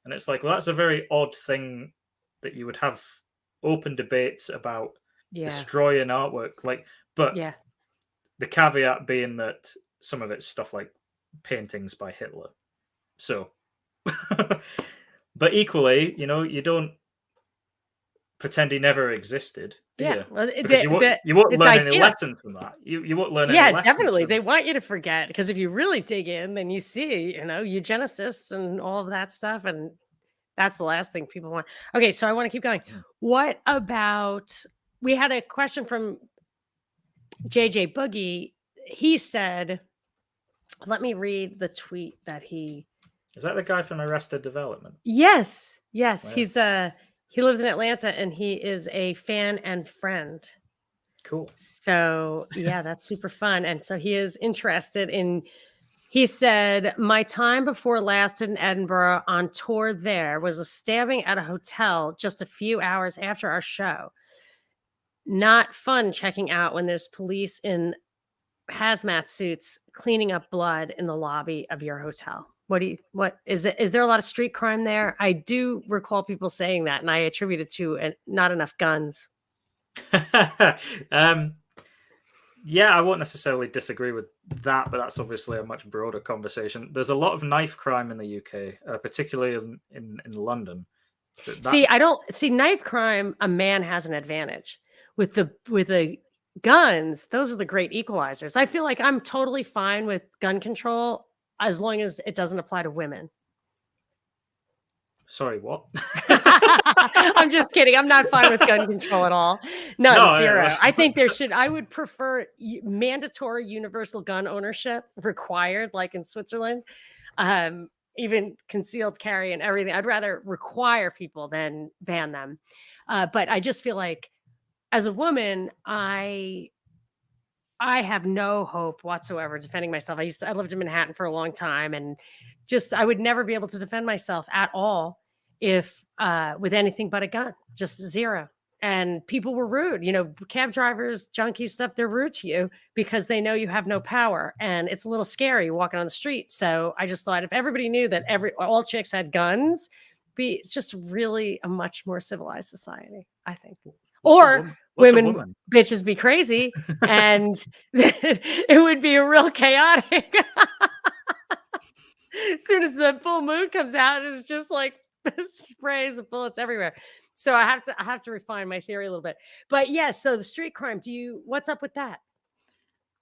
And it's like, well, that's a very odd thing that you would have open debates about destroying artwork. Like, but the caveat being that some of it's stuff like paintings by Hitler. So But equally, you don't pretend he never existed, do Yeah, you? well, Because you won't it's learn any ideal. lessons from that. You won't learn any Yeah, lessons definitely. from. They want you to forget because if you really dig in, then you see, eugenicists and all of that stuff, and that's the last thing people want. Okay, so I want to keep going. Mm. What about we had a question from JJ Boogie. He said, let me read the tweet that he Is that the guy from Arrested Development? Yes, yes, Yeah, he lives in Atlanta and he is a fan and friend. cool. So, yeah, that's super fun. And so he is interested in he said, "My time before last in Edinburgh on tour there was a stabbing at a hotel just a few hours after our show. Not fun checking out when there's police in hazmat suits cleaning up blood in the lobby of your hotel." What is it? Is there a lot of street crime there? I do recall people saying that, and I attribute it to not enough guns. um, yeah, I won't necessarily disagree with that, but that's obviously a much broader conversation. There's a lot of knife crime in the UK, particularly in London. That See, I don't see knife crime. A man has an advantage with the guns. Those are the great equalizers. I feel like I'm totally fine with gun control as long as it doesn't apply to women. Sorry, what? I'm just kidding. I'm not fine with gun control at all. None, No, yeah, zero. that's I think I would prefer mandatory universal gun ownership required, like in Switzerland, even concealed carry and everything. I'd rather require people than ban them. But I just feel like as a woman, I have no hope whatsoever defending myself. I lived in Manhattan for a long time and just I would never be able to defend myself at all if with anything but a gun. Just zero. And people were rude, cab drivers, junkies, stuff, they're rude to you because they know you have no power. And it's a little scary walking on the street. So I just thought if everybody knew that all chicks had guns, it's just really a much more civilized society, I think. what's a Or woman? What's a women woman? bitches be crazy and it would be a real chaotic. As soon as the full moon comes out, it's just like sprays of bullets everywhere. So I have to refine my theory a little bit. But yes, so the street crime, what's up with that?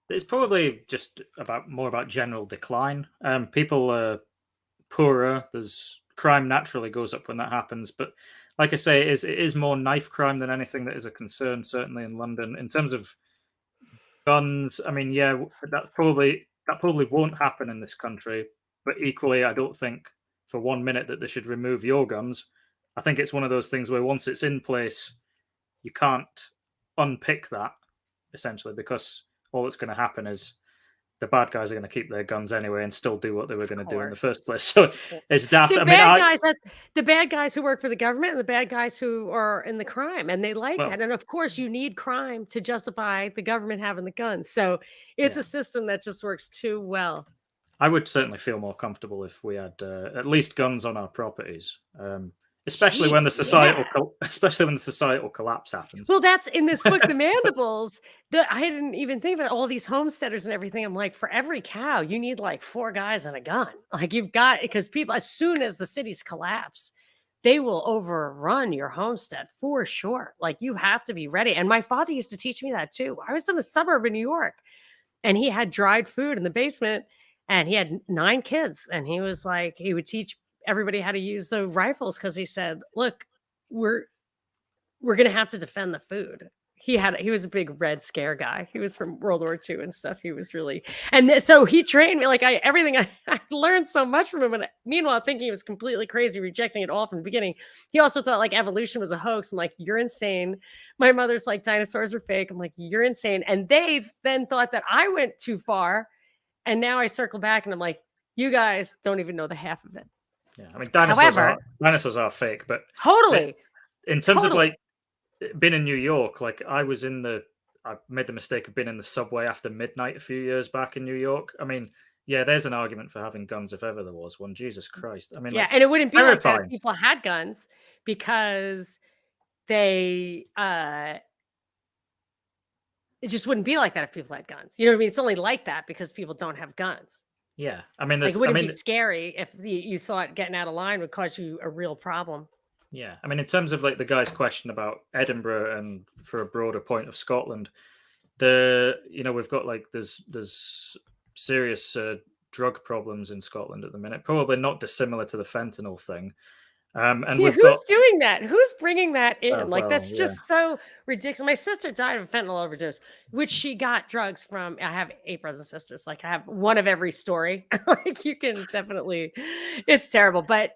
It's probably just more about general decline. People are poorer. There's crime naturally goes up when that happens, but like I say, it is more knife crime than anything that is a concern. Certainly in London, in terms of guns, I mean, yeah, that probably won't happen in this country. But equally, I don't think for 1 minute that they should remove your guns. I think it's one of those things where once it's in place, you can't unpick that essentially because all that's going to happen is the bad guys are going to keep their guns anyway and still do what they were going to do in the first place. So it's daft. The I mean, bad guys the bad guys who work for the government and the bad guys who are in the crime, and they like well, that. And of course, you need crime to justify the government having the guns. So it's yeah, a system that just works too well. I would certainly feel more comfortable if we had at least guns on our properties, especially when Jeez, the yeah. especially when the societal collapse happens. Well, that's in this book, The Mandibles. I didn't even think about all these homesteaders and everything. I'm like, for every cow, you need like 4 guys and a gun. Like you've got because people, as soon as the cities collapse, they will overrun your homestead for sure. Like you have to be ready. And my father used to teach me that too. I was in a suburb in New York and he had dried food in the basement and he had 9 kids. And he was like, he would teach everybody how to use the rifles because he said, look, we're going to have to defend the food. He was a big Red Scare guy. He was from World War II and stuff. He was really so he trained me like everything. I learned so much from him. And meanwhile, thinking he was completely crazy, rejecting it all from the beginning. He also thought like evolution was a hoax. I'm like, you're insane. My mother's like dinosaurs are fake. I'm like, you're insane. And they then thought that I went too far. And now I circle back and I'm like, you guys don't even know the half of it. Yeah, I mean, However, dinosaurs are fake, but totally, in terms of totally. like being in New York, like I made the mistake of being in the subway after midnight a few years back in New York. I mean, yeah, there's an argument for having guns if ever there was one. Jesus Christ. I mean, Yeah, like and it wouldn't be like that if terrifying. people had guns because they it just wouldn't be like that if people had guns. You know what I mean? It's only like that because people don't have guns. Yeah, I mean, Like, it there's, I wouldn't be mean, scary if you thought getting out of line would cause you a real problem. yeah, I mean, in terms of like the guy's question about Edinburgh and for a broader point of Scotland, we've got like there's serious drug problems in Scotland at the minute, probably not dissimilar to the fentanyl thing. And Yeah, we've got who's doing that? Who's bringing that oh in? Like, well, that's yeah, just so ridiculous. My sister died of a fentanyl overdose, which she got drugs from. I have 8 brothers and sisters. Like, I have one of every story. Like, you can definitely, it's terrible. But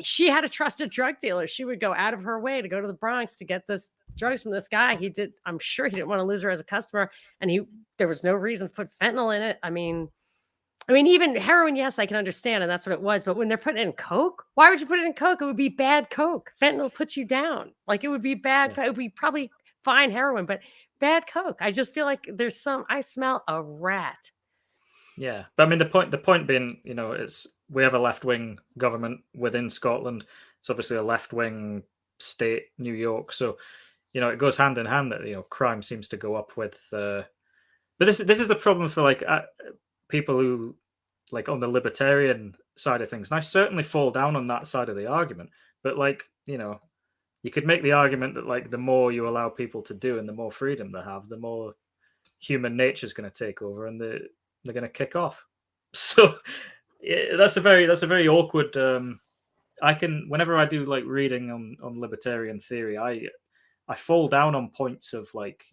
she had a trusted drug dealer. She would go out of her way to go to the Bronx to get this drugs from this guy. I'm sure he didn't want to lose her as a customer. And there was no reason to put fentanyl in it. I mean, even heroin, yes, I can understand, and that's what it was. But when they're putting it in Coke, why would you put it in Coke? It would be bad Coke. Fentanyl puts you down. Like, it would be bad. yeah, It would be probably fine heroin, but bad Coke. I just feel like I smell a rat. yeah. But I mean, the point being, it's we have a left wing government within Scotland. It's obviously a left wing state, New York. So it goes hand in hand that crime seems to go up with. But this is the problem for like people who like on the libertarian side of things, and I certainly fall down on that side of the argument. But like you could make the argument that like the more you allow people to do and the more freedom they have, the more human nature is going to take over, and they're going to kick off. So yeah, that's a very awkward. I can whenever I do like reading on libertarian theory, I fall down on points of like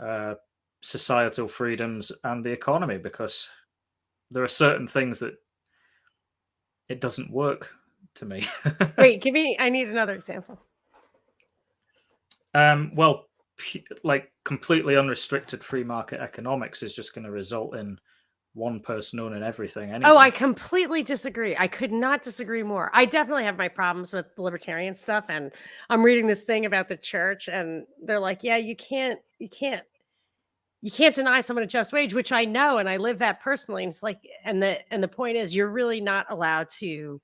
uh, societal freedoms and the economy because there are certain things that it doesn't work to me. Wait, I need another example. Well, like completely unrestricted free market economics is just going to result in one person owning everything anyway. Oh, I completely disagree. I could not disagree more. I definitely have my problems with the libertarian stuff. And I'm reading this thing about the church, and they're like, yeah, you can't deny someone a just wage, which I know, and I live that personally. And it's like, and the point is, you're really not allowed to.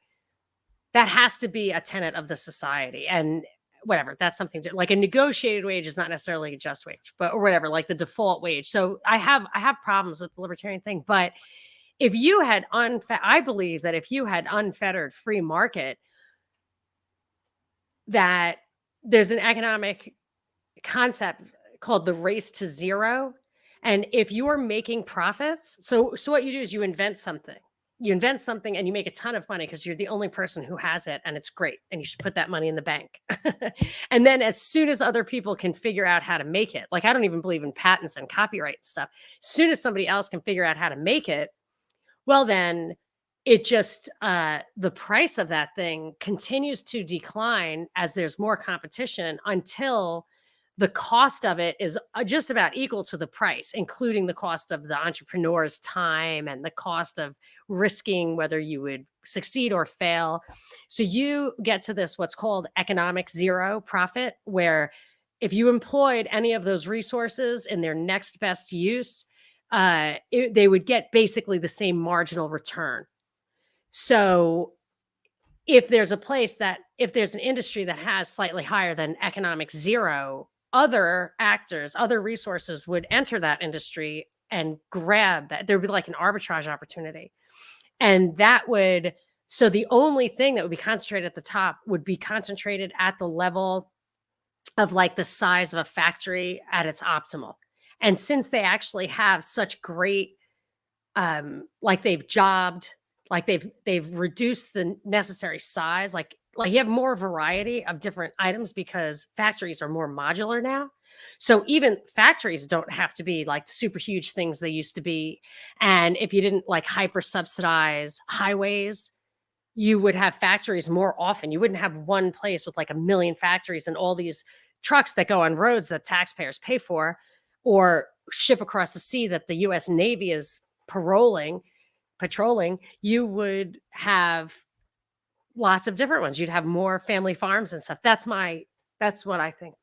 That has to be a tenet of the society, and whatever. That's something like a negotiated wage is not necessarily a just wage, but or whatever, like the default wage. So I have problems with the libertarian thing, but if you had I believe that if you had unfettered free market, that there's an economic concept called the race to zero. And if you're making profits, so what you do is you invent something. You invent something and you make a ton of money because you're the only person who has it, and it's great. And you should put that money in the bank. And then as soon as other people can figure out how to make it, like I don't even believe in patents and copyright and stuff. As soon as somebody else can figure out how to make it, well, then it just the price of that thing continues to decline as there's more competition until the cost of it is just about equal to the price, including the cost of the entrepreneur's time and the cost of risking whether you would succeed or fail. So you get to this, what's called economic zero profit, where if you employed any of those resources in their next best use, they would get basically the same marginal return. So if there's an industry that has slightly higher than economic zero, other actors, other resources would enter that industry and grab that. There'd be like an arbitrage opportunity. And so the only thing that would be concentrated at the top would be concentrated at the level of like the size of a factory at its optimal. And since they actually have such great, like they've jobbed, like they've reduced the necessary size, like you have more variety of different items because factories are more modular now. So even factories don't have to be like super huge things they used to be. And if you didn't like hyper subsidize highways, you would have factories more often. You wouldn't have one place with like a million factories and all these trucks that go on roads that taxpayers pay for or ship across the sea that the US Navy is patrolling. You would have lots of different ones. You'd have more family farms and stuff. That's what I think.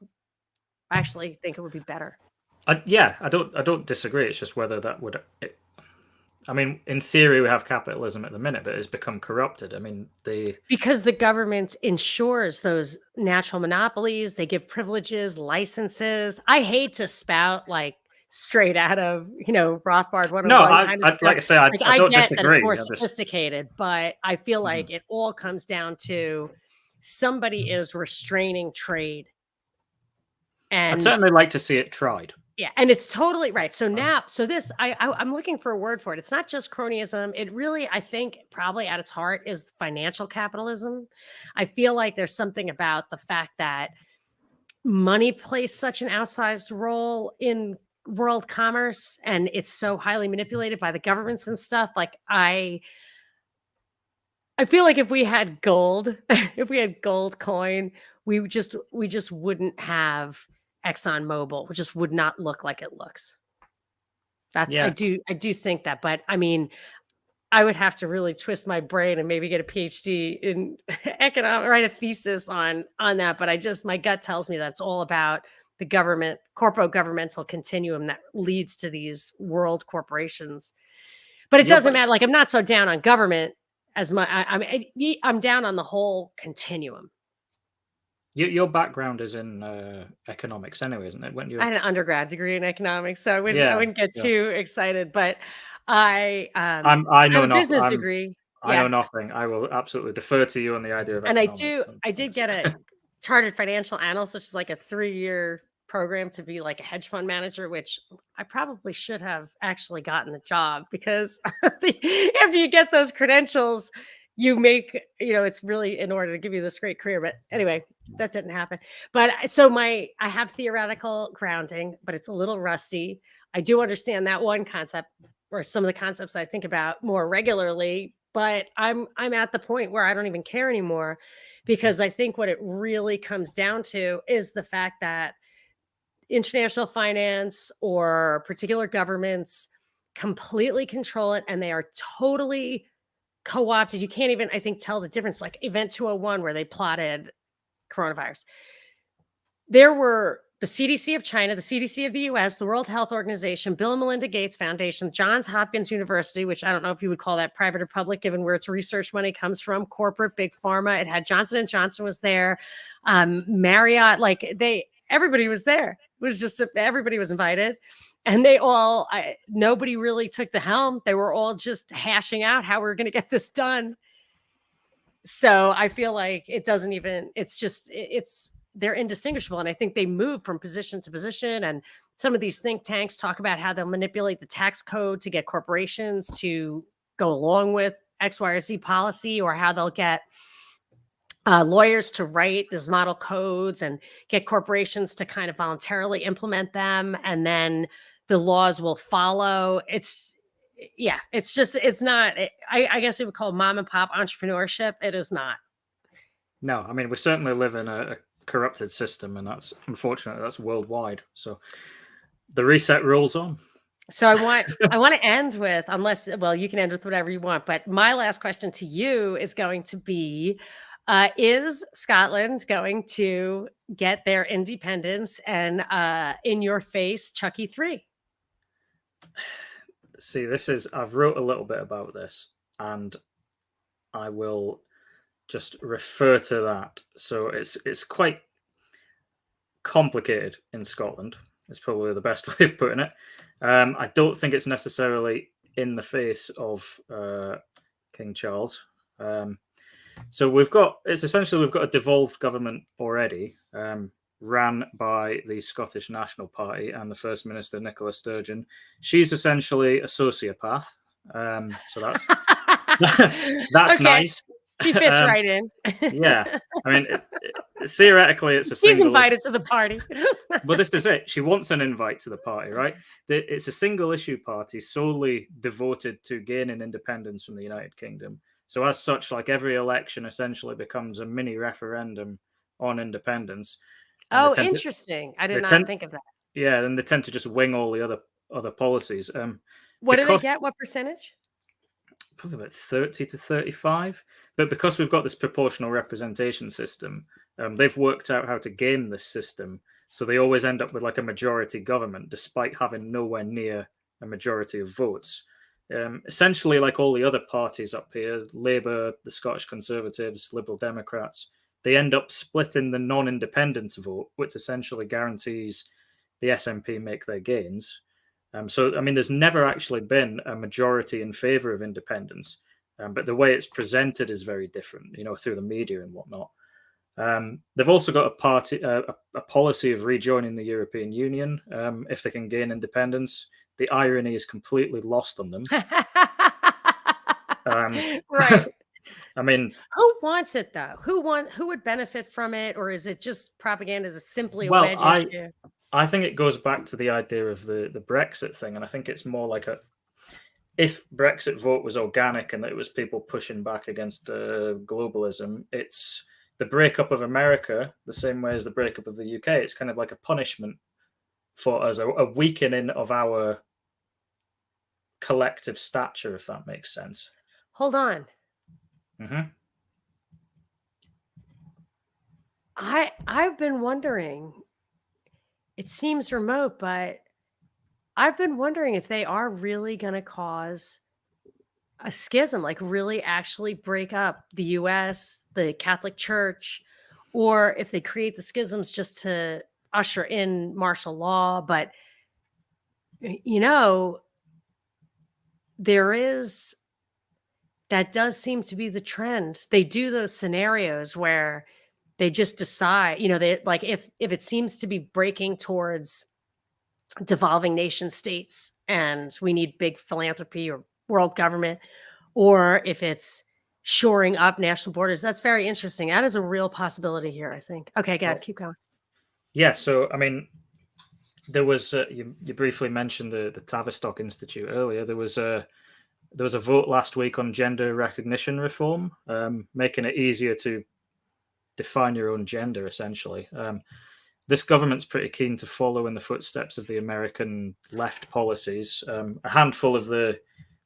I actually think it would be better. Yeah, I don't disagree. It's just whether that would. I mean, in theory, we have capitalism at the minute, but it's become corrupted. I mean, because the government ensures those natural monopolies, they give privileges, licenses. I hate to spout like straight out of, Rothbard 101 No, kind of stuff. like I say, I I don't get that it's disagree. more I just sophisticated, but I feel like it all comes down to somebody is restraining trade. I'd And certainly like to see it tried. yeah, and it's totally right. So now, this, I'm looking for a word for it. It's not just cronyism. It really, I think, probably at its heart is financial capitalism. I feel like there's something about the fact that money plays such an outsized role in world commerce, and it's so highly manipulated by the governments and stuff. Like I feel like if we had gold, if we had gold coin, we just wouldn't have ExxonMobil. It just would not look like it looks. That's I Yeah. do think that, but I mean, I would have to really twist my brain and maybe get a PhD in economic, write a thesis on that. But my gut tells me that's all about the corporate governmental continuum that leads to these world corporations. But it doesn't matter. Like, I'm not so down on government as much. I'm down on the whole continuum. Your background is in economics anyway, isn't it? I had an undergrad degree in economics, so I Yeah, wouldn't get too excited. But I I know have a nothing. business degree. I know nothing. I will absolutely defer to you on the idea of And economics. I did get a chartered financial analyst, which is like a 3-year program to be like a hedge fund manager, which I probably should have actually gotten the job, because after you get those credentials, you make, it's really in order to give you this great career. But anyway, that didn't happen. But so I have theoretical grounding, but it's a little rusty. I do understand that one concept, or some of the concepts I think about more regularly, but I'm at the point where I don't even care anymore, because I think what it really comes down to is the fact that international finance or particular governments completely control it, and they are totally co-opted. You can't even, I think, tell the difference. Like Event 201, where they plotted coronavirus. There were the CDC of China, the CDC of the US, the World Health Organization, Bill and Melinda Gates Foundation, Johns Hopkins University, which I don't know if you would call that private or public, given where its research money comes from, corporate, big pharma. It had Johnson & Johnson was there, Marriott, everybody was there. It was just, everybody was invited. And they all, nobody really took the helm. They were all just hashing out how we're going to get this done. So I feel like it doesn't even, they're indistinguishable. And I think they move from position to position. And some of these think tanks talk about how they'll manipulate the tax code to get corporations to go along with X, Y, or Z policy, or how they'll get lawyers to write these model codes and get corporations to kind of voluntarily implement them. And then the laws will follow. It's not, I guess we would call mom and pop entrepreneurship. It is not. No, I mean, we certainly live in a corrupted system, and that's unfortunately that's worldwide. So the reset rolls on. So I want to end with, you can end with whatever you want, but my last question to you is going to be, is Scotland going to get their independence and in your face Chucky 3? See, I've wrote a little bit about this, and I will just refer to that. So it's quite complicated in Scotland. It's probably the best way of putting it. I don't think it's necessarily in the face of King Charles. So we've got a devolved government already, ran by the Scottish National Party and the First Minister, Nicola Sturgeon. She's essentially a sociopath. So that's that's nice. She fits right in. Yeah. I mean, theoretically, it's She's invited to the party. But this is it. She wants an invite to the party, right? It's a single issue party solely devoted to gaining independence from the United Kingdom. So as such, like, every election essentially becomes a mini referendum on independence. Oh, interesting. I did not think of that. Yeah, then they tend to just wing all the other policies. What do they get? What percentage? Probably about 30 to 35. But because we've got this proportional representation system, they've worked out how to game this system. So they always end up with like a majority government, despite having nowhere near a majority of votes. Essentially, like all the other parties up here, Labour, the Scottish Conservatives, Liberal Democrats, they end up splitting the non-independence vote, which essentially guarantees the SNP make their gains. So, I mean, there's never actually been a majority in favor of independence, but the way it's presented is very different, through the media and whatnot. They've also got a policy of rejoining the European Union if they can gain independence. The irony is completely lost on them. Right. I mean, who wants it though? Who would benefit from it, or is it just propaganda? Is it simply a well, wedge issue? I think it goes back to the idea of the Brexit thing, and I think it's more like if Brexit vote was organic and it was people pushing back against globalism, it's the breakup of America the same way as the breakup of the UK. It's kind of like a punishment for us, a weakening of our collective stature, if that makes sense. Hold on. Mm-hmm. I've been wondering. It seems remote, but I've been wondering if they are really going to cause a schism, like really actually break up the US, the Catholic Church, or if they create the schisms just to usher in martial law. But, there is, that does seem to be the trend. They do those scenarios where they just decide, they like if it seems to be breaking towards devolving nation states and we need big philanthropy or world government, or if it's shoring up national borders. That's very interesting. That is a real possibility here, I think. Okay, good. Keep going. Yeah, so I mean, there was you briefly mentioned the Tavistock Institute earlier. There was a vote last week on gender recognition reform, making it easier to define your own gender, essentially. This government's pretty keen to follow in the footsteps of the American left policies. A handful of the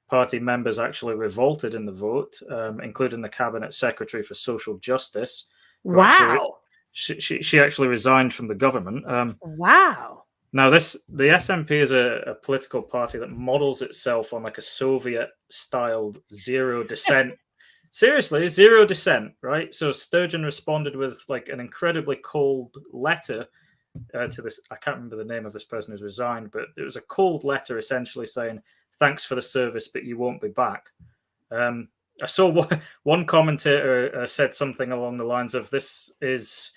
party members actually revolted in the vote, including the cabinet secretary for social justice. Wow. She actually resigned from the government. Wow. Now, the SNP is a political party that models itself on like a Soviet-styled zero dissent. Seriously, zero dissent, right? So Sturgeon responded with like an incredibly cold letter to this. I can't remember the name of this person who's resigned, but it was a cold letter essentially saying, "Thanks for the service, but you won't be back." I saw one commentator said something along the lines of, "This is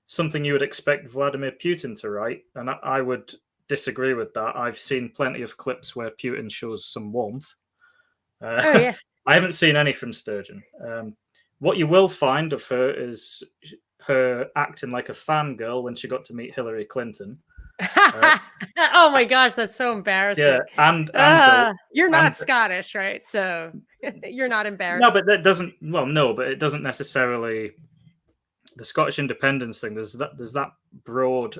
something you would expect Vladimir Putin to write," and I would disagree with that. I've seen plenty of clips where Putin shows some warmth. Oh yeah. I haven't seen any from Sturgeon. What you will find of her is her acting like a fangirl when she got to meet Hillary Clinton. Oh my gosh, that's so embarrassing. Yeah, and you're not Scottish, right? So you're not embarrassed. No, but that doesn't. Well, no, but it doesn't necessarily. The Scottish independence thing. There's that broad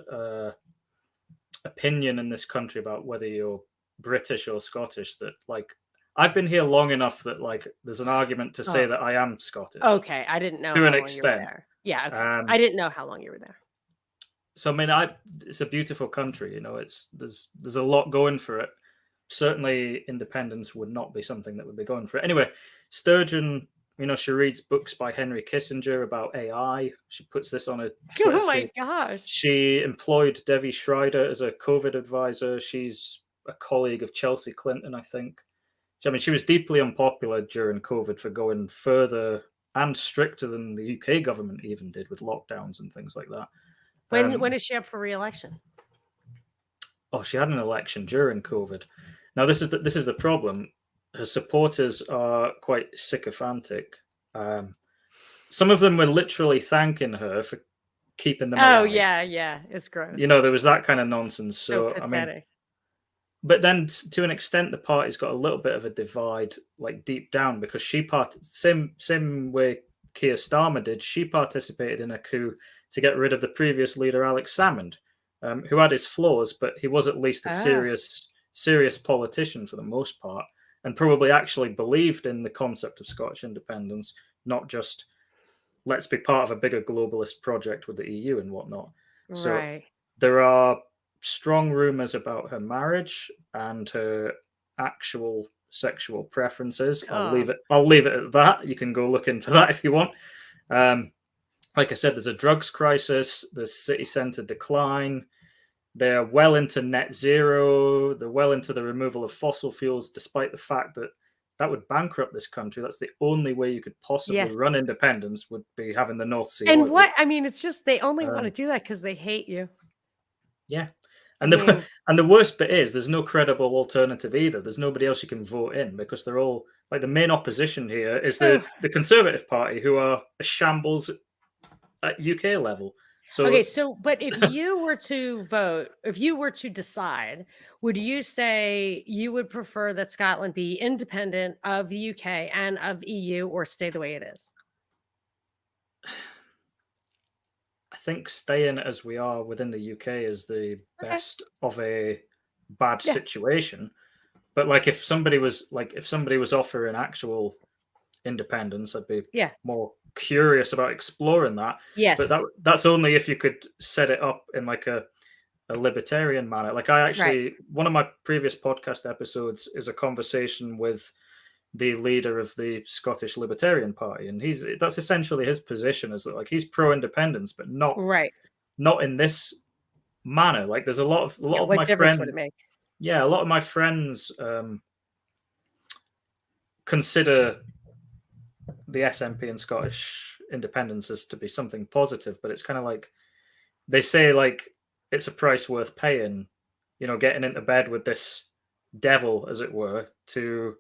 opinion in this country about whether you're British or Scottish. That like I've been here long enough that like there's an argument to say that I am Scottish. Okay, I didn't know to how an long extent. you were there. Yeah, okay. I didn't know how long you were there. So I mean, it's a beautiful country. There's a lot going for it. Certainly, independence would not be something that would be going for it. Anyway, Sturgeon, she reads books by Henry Kissinger about AI. She puts this on a Twitter Oh my feed. gosh. She employed Devi Schreider as a COVID advisor. She's a colleague of Chelsea Clinton, I think. I mean, she was deeply unpopular during COVID for going further and stricter than the UK government even did with lockdowns and things like that. When is she up for re-election? Oh, she had an election during COVID. Now, this is the problem. Her supporters are quite sycophantic. Some of them were literally thanking her for keeping them alive. Oh, yeah. It's gross. There was that kind of nonsense. So pathetic. I mean, but then to an extent, the party's got a little bit of a divide, like deep down, because same way Keir Starmer did. She participated in a coup to get rid of the previous leader, Alex Salmond, who had his flaws, but he was at least a serious politician for the most part, and probably actually believed in the concept of Scottish independence, not just let's be part of a bigger globalist project with the EU and whatnot. Right. So there are strong rumors about her marriage and her actual sexual preferences. I'll leave it at that. You can go look into that if you want. Like I said, there's a drugs crisis, there's city centre decline. They're well into net zero. They're well into the removal of fossil fuels, despite the fact that that would bankrupt this country. That's the only way you could possibly Yes. run independence, would be having the North Sea And oil. what I mean, it's just they only want to Um, do that because they hate you. yeah, I and the mean, and the worst bit is there's no credible alternative either. There's nobody else you can vote in because they're all like the main opposition here is so the Conservative Party, who are a shambles at UK level. okay, So so but if you were to vote, if you were to decide, would you say you would prefer that Scotland be independent of the UK and of EU or stay the way it is? I think staying as we are within the UK is the Okay. best of a bad Yeah. situation. But if somebody was offering actual independence, I'd be Yeah. more curious about exploring that. But Yes. that's only if you could set it up in like a libertarian manner. Like I Right. actually one of my previous podcast episodes is a conversation with the leader of the Scottish Libertarian Party, and that's essentially his position is that like he's pro independence, but Right. not in this manner. Like there's a Yeah. lot of What my difference would it friends, make? yeah, a lot of my friends consider the SNP and Scottish independence as to be something positive, but it's kind of like they say like it's a price worth paying, getting into bed with this devil, as it were, to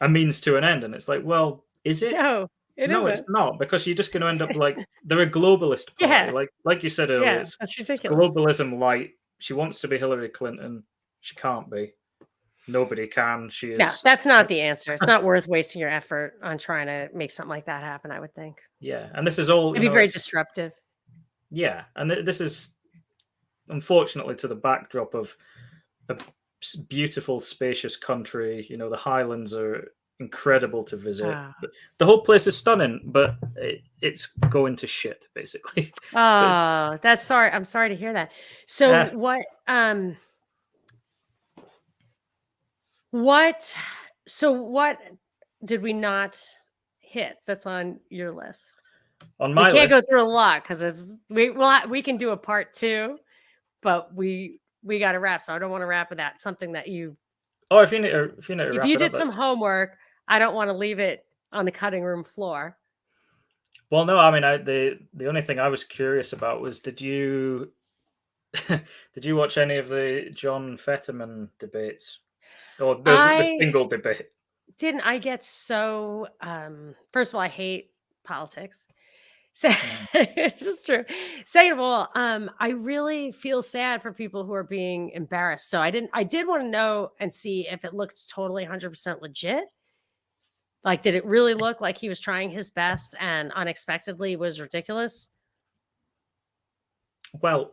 a means to an end. And it's like, well, is it? No, it No, it's isn't. not, because you're just going to end up like they're a globalist party. Yeah. Like you said earlier, Yeah. it's That's ridiculous. globalism light. She wants to be Hillary Clinton. She can't be. Nobody can. She No, is. that's not the answer. It's not worth wasting your effort on trying to make something like that happen, I would think. Yeah, and this is all It'd be very it's disruptive. yeah, and this is unfortunately to the backdrop of a beautiful, spacious country. The Highlands are incredible to visit. Ah. The whole place is stunning, but it's going to shit basically. But Oh, that's sorry. I'm sorry to hear that. So uh, what what did we not hit that's on your list? on We my can't go list, through a lot because we can do a part 2, but we got to wrap. So I don't want to wrap with that. Something that oh, if you need to if wrap you it up, did some that's homework, I don't want to leave it on the cutting room floor. well. No, I mean, the only thing I was curious about was did you did you watch any of the John Fetterman debates or the I single debate? didn't. I get so first of all, I hate politics. So Mhm. it's just true. Second of all, I really feel sad for people who are being embarrassed. So I did want to know and see if it looked totally 100% legit. Like, did it really look like he was trying his best and unexpectedly was ridiculous? Well,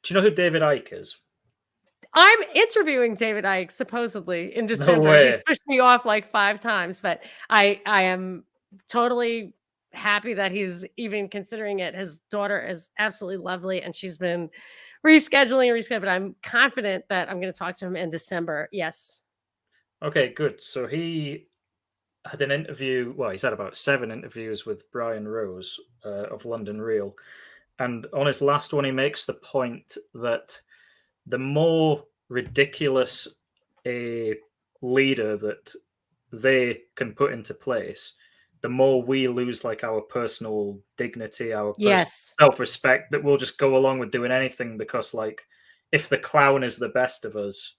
do you know who David Icke is? I'm interviewing David Icke supposedly in No December. He's way. pushed me off like 5 times, but I am totally happy that he's even considering it. His daughter is absolutely lovely and she's been rescheduling. But I'm confident that I'm going to talk to him in December. Yes. Okay, good. So he had an interview. Well, he's had about 7 interviews with Brian Rose of London Real, and on his last one, he makes the point that the more ridiculous a leader that they can put into place, the more we lose like our personal dignity, our personal Yes. self-respect, that we'll just go along with doing anything because like if the clown is the best of us,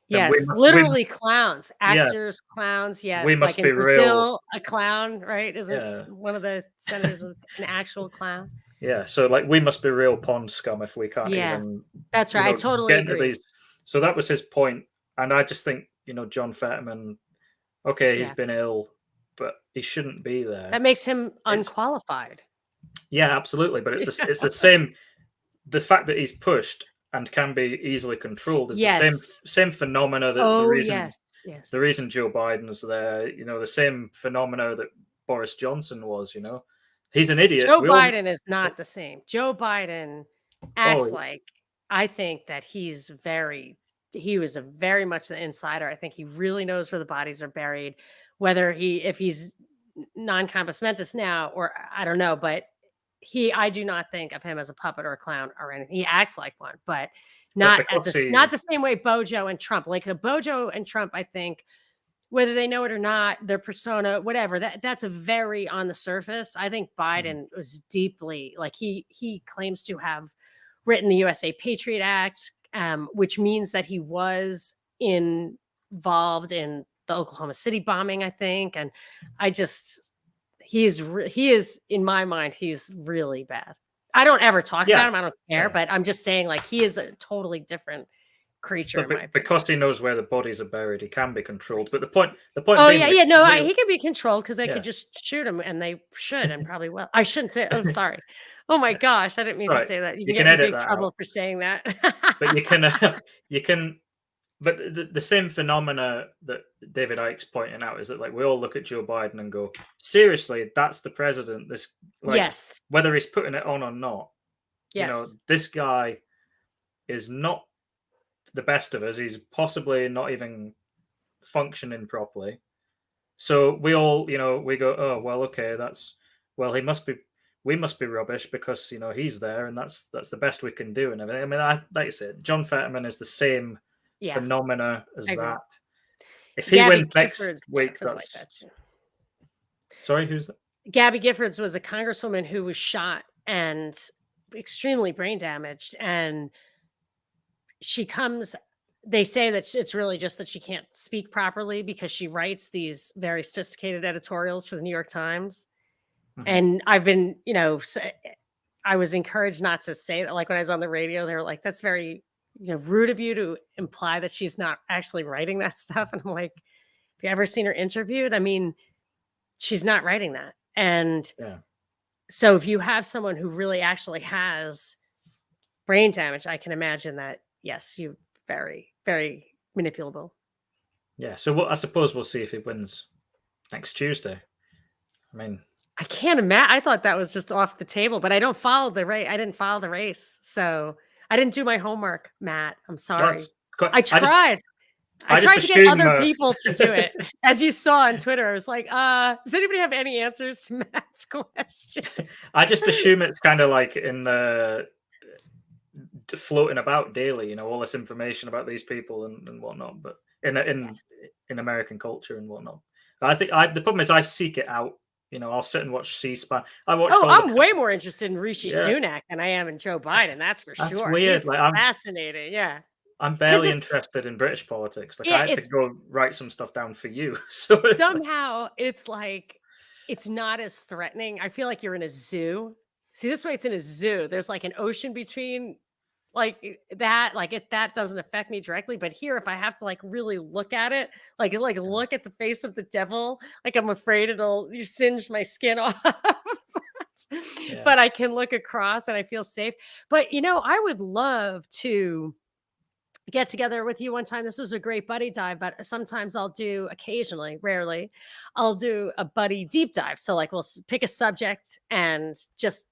then Yes, we literally clowns, yeah, actors, clowns. we Yes, like must in be real. Brazil, a clown, right? Isn't Yeah. one of the senators an actual clown? Yeah, so like we must be real pond scum if we can't Yeah, even, that's right. I totally get into agree. these. So that was his point, and I just think John Fetterman. Okay, he's Yeah, been ill, but he shouldn't be that there. makes him It's unqualified. yeah, absolutely, but Yeah. it's the same. The fact that he's pushed and can be easily controlled is the Yes. same phenomena that Oh, yes, the yes. reason Joe Biden's there. The same phenomena that Boris Johnson was. He's an idiot. Joe We all. Biden is not the same. Joe Biden Oh acts like I think that he was a very much the insider. I think he really knows where the bodies are buried, whether if he's non-compos mentis now or I don't know, but I do not think of him as a puppet or a clown or anything. He acts like one, but But not because not the same way Bojo and Trump. Like Bojo and Trump, I think, whether they know it or not, their persona, whatever, that's a very on the surface. I think Biden was deeply, like, he claims to have written the USA Patriot Act, which means that he was involved in the Oklahoma City bombing, I think. And he is, in my mind, he's really bad. I don't ever talk about him. I don't care, but I'm just saying, like, he is a totally different creature. But because he knows where the bodies are buried, he can be controlled. But the point. Oh being he can be controlled because they could just shoot him, and they should, and probably will. I shouldn't say. Oh, sorry. Oh my gosh, I didn't mean to say that. You can get in big trouble for saying that. But you can. But the same phenomena that David Icke's pointing out is that, like, we all look at Joe Biden and go, seriously, that's the president. This, like, yes, whether he's putting it on or not. Yes. You know, this guy is not the best of us. He's possibly not even functioning properly. So we all, we go, oh, well, okay, we must be rubbish because, he's there and that's the best we can do and everything. I mean, like you said, John Fetterman is the same phenomena as that. If he wins next week, that's like that too. Sorry, who's that? Gabby Giffords was a congresswoman who was shot and extremely brain damaged, and they say that it's really just that she can't speak properly because she writes these very sophisticated editorials for the New York Times. And I've been, I was encouraged not to say that. Like when I was on the radio, they were like, that's very, rude of you to imply that she's not actually writing that stuff. And I'm like, have you ever seen her interviewed? I mean, she's not writing that. And so if you have someone who really actually has brain damage, I can imagine that, yes, you very, very manipulable. Yeah. So I suppose we'll see if he wins next Tuesday. I mean, I can't imagine. I thought that was just off the table, but I don't follow the race. I didn't follow the race. So I didn't do my homework, Matt. I'm sorry. I tried. I tried to get other people to do it. As you saw on Twitter, I was like, does anybody have any answers to Matt's question? I just assume it's kind of like in the floating about daily, all this information about these people and whatnot, but in American culture and whatnot. But I think the problem is I seek it out. I'll sit and watch C-SPAN. I'm way more interested in Rishi Sunak than I am in Joe Biden. That's for sure. That's weird. He's fascinating. Yeah. I'm barely interested in British politics. Like I had to go write some stuff down for you. So somehow it's like, it's not as threatening. I feel like you're in a zoo. See, this way it's in a zoo. There's like an ocean between that doesn't affect me directly. But here, if I have to really look at it, look at the face of the devil, I'm afraid it'll singe my skin off. But I can look across and I feel safe. But I would love to get together with you one time. This was a great buddy dive, but sometimes rarely, I'll do a buddy deep dive. So we'll pick a subject and just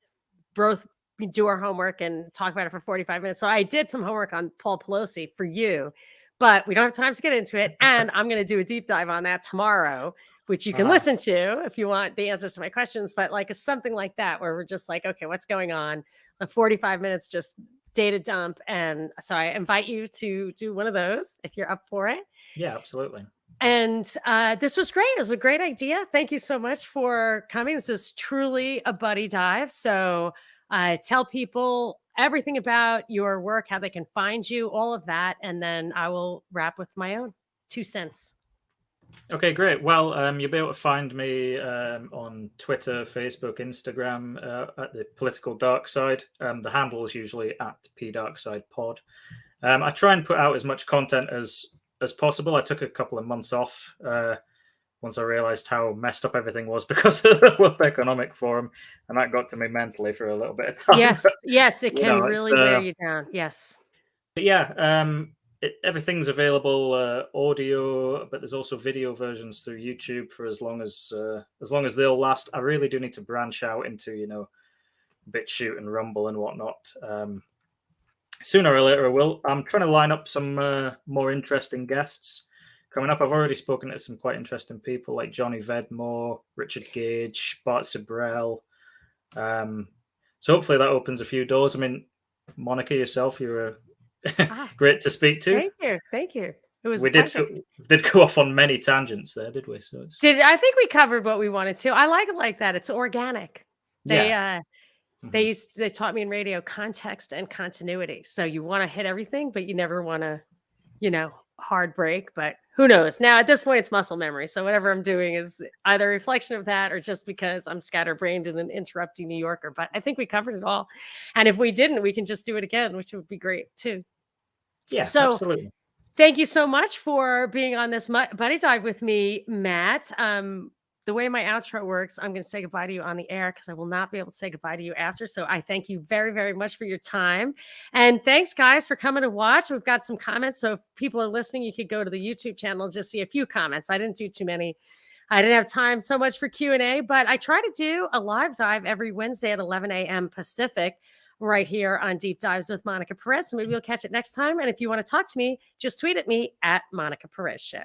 both do our homework and talk about it for 45 minutes. So I did some homework on Paul Pelosi for you, but we don't have time to get into it. And I'm going to do a deep dive on that tomorrow, which you can listen to if you want the answers to my questions. But something like that, where we're just okay, what's going on? 45 minutes, just data dump. And so I invite you to do one of those if you're up for it. Yeah, absolutely. And this was great. It was a great idea. Thank you so much for coming. This is truly a buddy dive. So tell people everything about your work, how they can find you, all of that. And then I will wrap with my own 2 cents. Okay, great. Well, you'll be able to find me on Twitter, Facebook, Instagram at the Political Darkside. The handle is usually at pdarksidepod. I try and put out as much content as possible. I took a couple of months off once I realized how messed up everything was because of the World Economic Forum, and that got to me mentally for a little bit of time. Yes, it can really wear you down. Yes. But yeah, everything's available audio, but there's also video versions through YouTube for as long as they'll last. I really do need to branch out into BitChute and Rumble and whatnot. Sooner or later I will. I'm trying to line up some more interesting guests coming up. I've already spoken to some quite interesting people like Johnny Vedmore, Richard Gage, Bart Sibrel. So hopefully that opens a few doors. I mean, Monica, yourself, you're Ah, great to speak to. thank you. Thank you. It was We a pleasure. did go off on many tangents there, did we? So it's I think we covered what we wanted to. I like it like that. It's organic. They yeah. Mhm. they taught me in radio context and continuity. So you want to hit everything, but you never want to, hard break. But who knows? Now at this point, it's muscle memory. So whatever I'm doing is either a reflection of that or just because I'm scatterbrained and an interrupting New Yorker. But I think we covered it all. And if we didn't, we can just do it again, which would be great too. Yeah, So absolutely. thank you so much for being on this buddy dive with me, Matt. The way my outro works, I'm going to say goodbye to you on the air because I will not be able to say goodbye to you after. So I thank you very, very much for your time. And thanks, guys, for coming to watch. We've got some comments. So if people are listening, you could go to the YouTube channel and just see a few comments. I didn't do too many. I didn't have time so much for Q&A, but I try to do a live dive every Wednesday at 11 a.m. Pacific right here on Deep Dives with Monica Perez. So maybe you'll catch it next time. And if you want to talk to me, just tweet at me at Monica Perez Show.